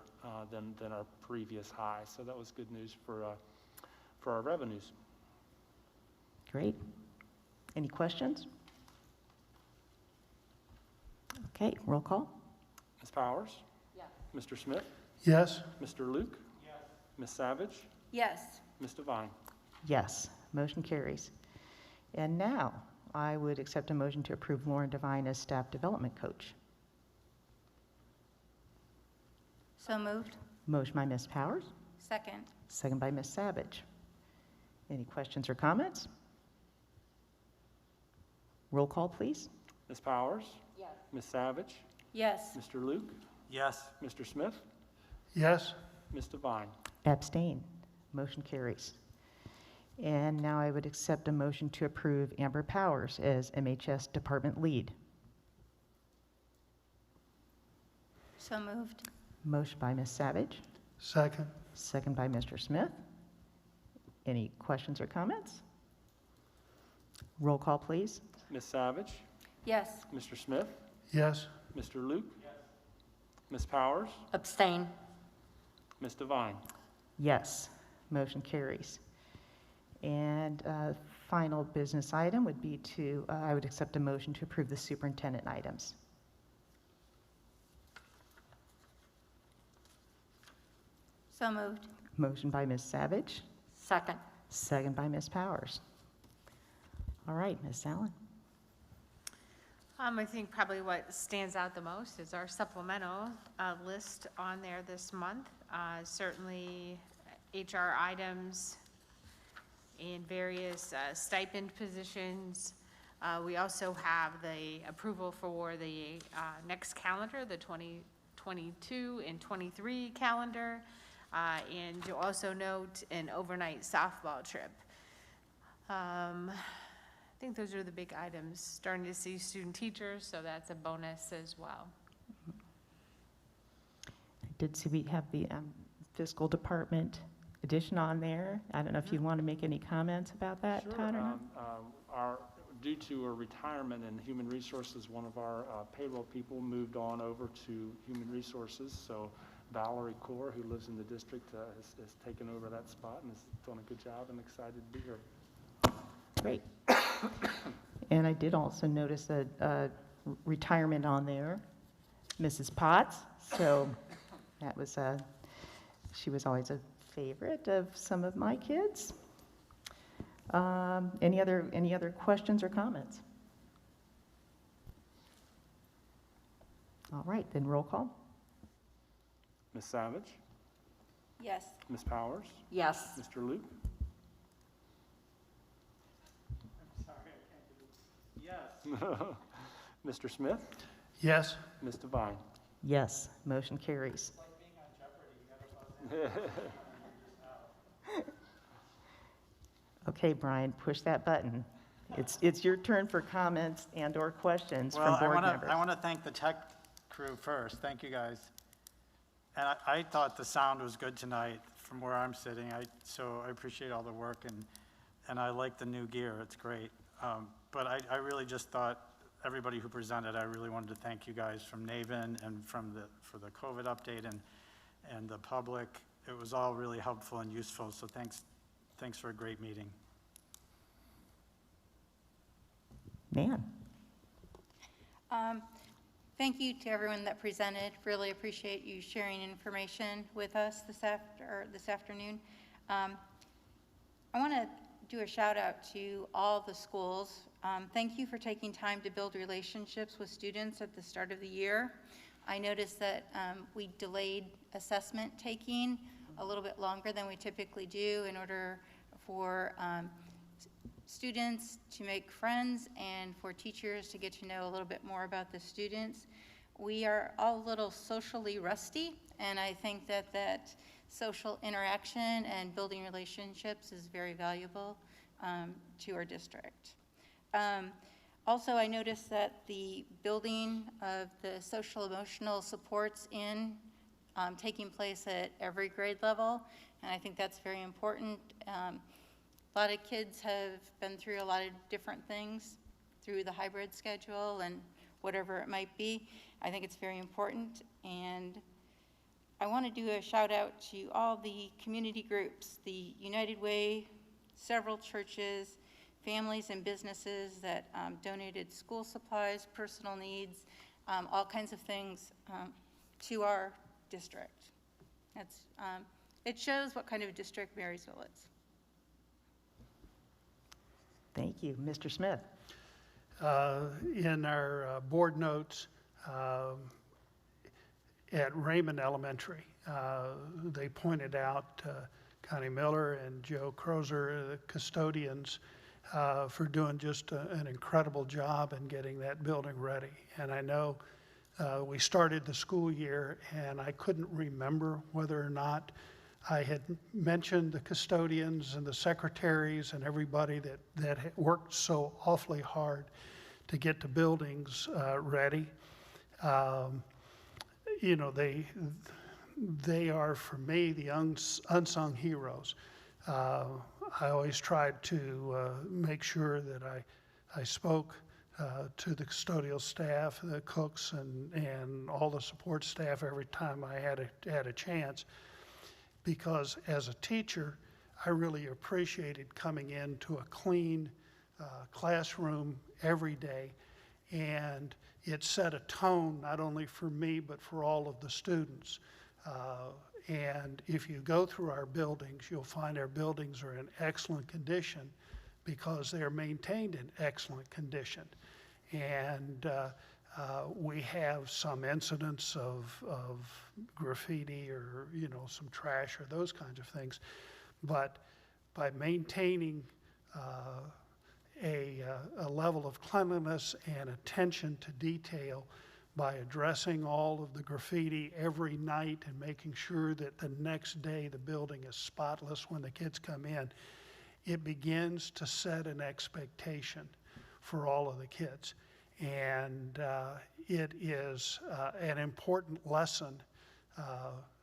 than our previous high. So that was good news for our revenues. Great. Any questions? Okay, roll call. Ms. Powers? Yes. Mr. Smith? Yes. Mr. Luke? Yes. Ms. Savage? Yes. Ms. Devine? Yes, motion carries. And now, I would accept a motion to approve Lauren Devine as staff development coach. So moved. Motion by Ms. Powers, Second. second by Ms. Savage. Any questions or comments? Roll call, please. Ms. Powers? Yes. Ms. Savage? Yes. Mr. Luke? Yes. Mr. Smith? Yes. Ms. Devine? Abstain. Motion carries. And now I would accept a motion to approve Amber Powers as MHS department lead. So moved. Motion by Ms. Savage, Second. second by Mr. Smith. Any questions or comments? Roll call, please. Ms. Savage? Yes. Mr. Smith? Yes. Mr. Luke? Yes. Ms. Powers? Abstain. Ms. Devine? Yes, motion carries. And final business item would be I would accept a motion to approve the superintendent items. So moved. Motion by Ms. Savage, Second. second by Ms. Powers. All right, Ms. Allen. I think probably what stands out the most is our supplemental list on there this month. Certainly HR items and various stipend positions. We also have the approval for the next calendar, the 2022 and 23 calendar. And you'll also note an overnight softball trip. I think those are the big items. Starting to see student teachers, so that's a bonus as well. I did see we have the fiscal department addition on there. I don't know if you want to make any comments about that, Sure. Todd, or not? Due to a retirement in Human Resources, one of our payroll people moved on over to Human Resources. So Valerie Core, who lives in the district, has taken over that spot and has done a good job, and excited to be here. Great. And I did also notice a retirement on there, Mrs. Potts. So that was she was always a favorite of some of my kids. Any other questions or comments? All right, then roll call. Ms. Savage? Yes. Ms. Powers? Yes. Mr. Luke? Mr. Smith? Yes? Ms. Devine? Yes, motion carries. Okay, Brian, push that button. It's your turn for comments and/or questions from board members. I want to thank the tech crew first. Thank you, guys. And I thought the sound was good tonight from where I'm sitting. So I appreciate all the work, and I like the new gear. It's great. But I really just thought everybody who presented, I really wanted to thank you guys from Naven and for the COVID update and the public. It was all really helpful and useful. So thanks for a great meeting. Nan. Thank you to everyone that presented. Really appreciate you sharing information with us this afternoon. I want to do a shout out to all the schools. Thank you for taking time to build relationships with students at the start of the year. I noticed that we delayed assessment taking a little bit longer than we typically do in order for students to make friends and for teachers to get to know a little bit more about the students. We are all a little socially rusty, and I think that social interaction and building relationships is very valuable to our district. Also, I noticed that the building of the social emotional supports taking place at every grade level, and I think that's very important. A lot of kids have been through a lot of different things through the hybrid schedule and whatever it might be. I think it's very important, and I want to do a shout out to all the community groups, the United Way, several churches, families and businesses that donated school supplies, personal needs, all kinds of things to our district. It shows what kind of district Marysville is. Thank you. Mr. Smith. In our board notes at Raymond Elementary, they pointed out Connie Miller and Joe Crozer, the custodians, for doing just an incredible job in getting that building ready. And I know we started the school year, and I couldn't remember whether or not I had mentioned the custodians and the secretaries and everybody that worked so awfully hard to get the buildings ready. You know, they are, for me, the unsung heroes. I always tried to make sure that I spoke to the custodial staff, the cooks, and all the support staff every time I had a chance. Because as a teacher, I really appreciated coming into a clean classroom every day, and it set a tone not only for me but for all of the students. And if you go through our buildings, you'll find our buildings are in excellent condition because they are maintained in excellent condition. And we have some incidents of graffiti or, you know, some trash or those kinds of things. But by maintaining a level of cleanliness and attention to detail, by addressing all of the graffiti every night and making sure that the next day the building is spotless when the kids come in, it begins to set an expectation for all of the kids. And it is an important lesson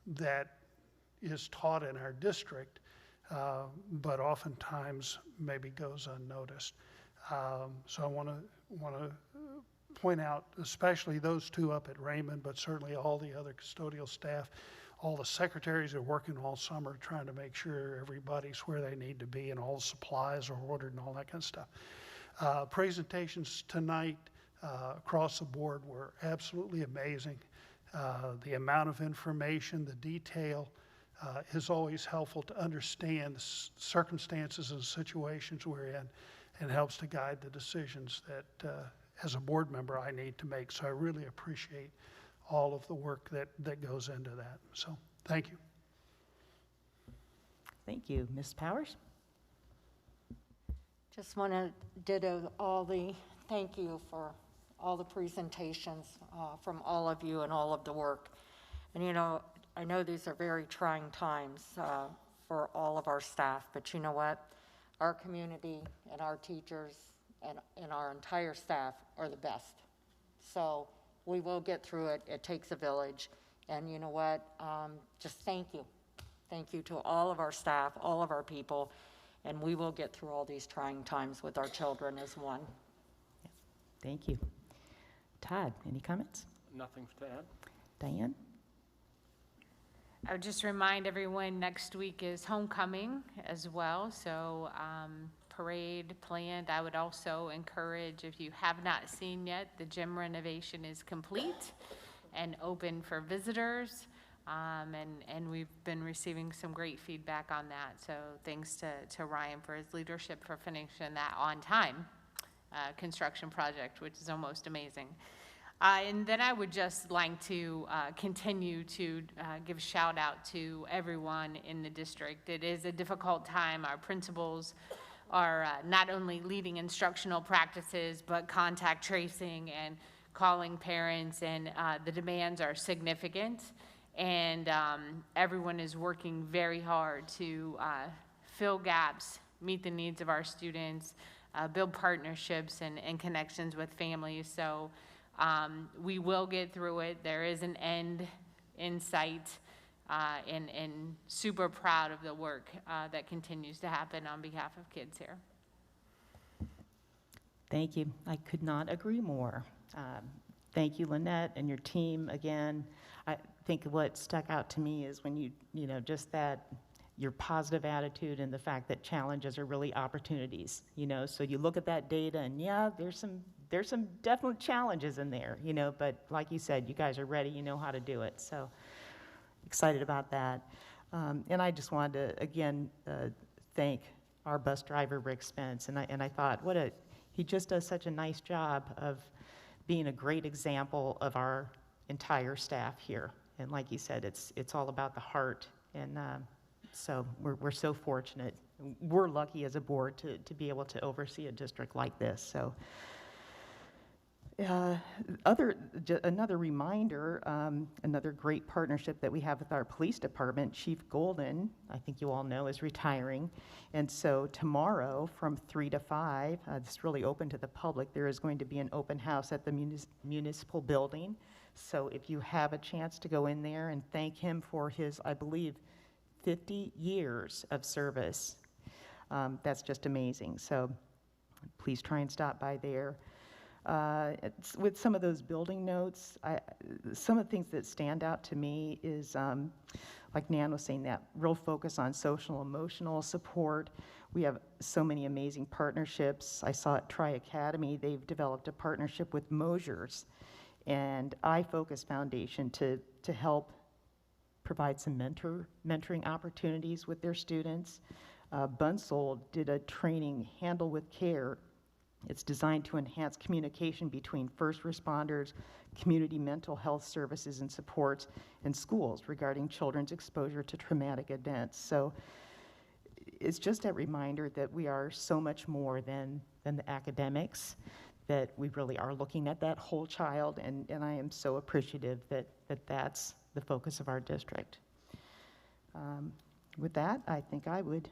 that is taught in our district, but oftentimes maybe goes unnoticed. So I want to point out, especially those two up at Raymond, but certainly all the other custodial staff, all the secretaries are working all summer trying to make sure everybody's where they need to be and all the supplies are ordered and all that kind of stuff. Presentations tonight across the board were absolutely amazing. The amount of information, the detail is always helpful to understand the circumstances and situations we're in, and helps to guide the decisions that as a board member I need to make. So I really appreciate all of the work that goes into that. So thank you. Thank you. Ms. Powers? Just want to ditto thank you for all the presentations from all of you and all of the work. And you know, I know these are very trying times for all of our staff, but you know what? Our community and our teachers and our entire staff are the best. So we will get through it. It takes a village. And you know what? Just thank you. Thank you to all of our staff, all of our people, and we will get through all these trying times with our children as one. Thank you. Todd, any comments? Nothing to add. Diane? I would just remind everyone, next week is homecoming as well, so parade planned. I would also encourage, if you have not seen yet, the gym renovation is complete and open for visitors, and we've been receiving some great feedback on that, so thanks to Ryan for his leadership for finishing that on time construction project, which is almost amazing. And then I would just like to continue to give a shout out to everyone in the district. It is a difficult time. Our principals are not only leading instructional practices, but contact tracing and calling parents, and the demands are significant. And everyone is working very hard to fill gaps, meet the needs of our students, build partnerships and connections with families. So we will get through it. There is an end in sight, and super proud of the work that continues to happen on behalf of kids here. Thank you. I could not agree more. Thank you, Lynette, and your team again. I think what stuck out to me is when you know, just that, your positive attitude and the fact that challenges are really opportunities, you know, so you look at that data and yeah, there's some definite challenges in there, you know, but like you said, you guys are ready, you know how to do it, so excited about that. And I just wanted to, again, thank our bus driver, Rick Spence, and I thought, he just does such a nice job of being a great example of our entire staff here, and like you said, it's all about the heart, and so we're so fortunate. We're lucky as a board to be able to oversee a district like this. So another reminder, another great partnership that we have with our police department, Chief Golden, I think you all know, is retiring. And so tomorrow from 3 to 5, it's really open to the public, there is going to be an open house at the municipal building. So if you have a chance to go in there and thank him for his, I believe, 50 years of service. That's just amazing. So please try and stop by there. With some of those building notes, some of the things that stand out to me is, like Nan was saying, that real focus on social emotional support. We have so many amazing partnerships. I saw at Tri Academy, they've developed a partnership with Mosier's and iFocus Foundation to help provide some mentoring opportunities with their students. Bunsold did a training, Handle with Care. It's designed to enhance communication between first responders, community mental health services and supports, and schools regarding children's exposure to traumatic events. So it's just a reminder that we are so much more than the academics, that we really are looking at that whole child, and I am so appreciative that that's the focus of our district. With that, I think I would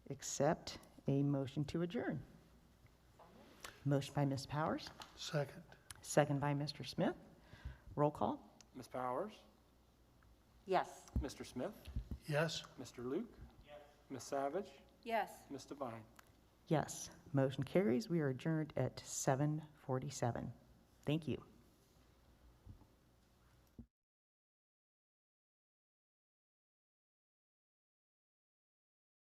accept a motion to adjourn. Motion by Ms. Powers. Second. Second by Mr. Smith. Roll call. Ms. Powers? Yes. Mr. Smith? Yes? Mr. Luke? Yes. Ms. Savage? Yes. Ms. Devine? Yes. Motion carries. We are adjourned at 7:47. Thank you.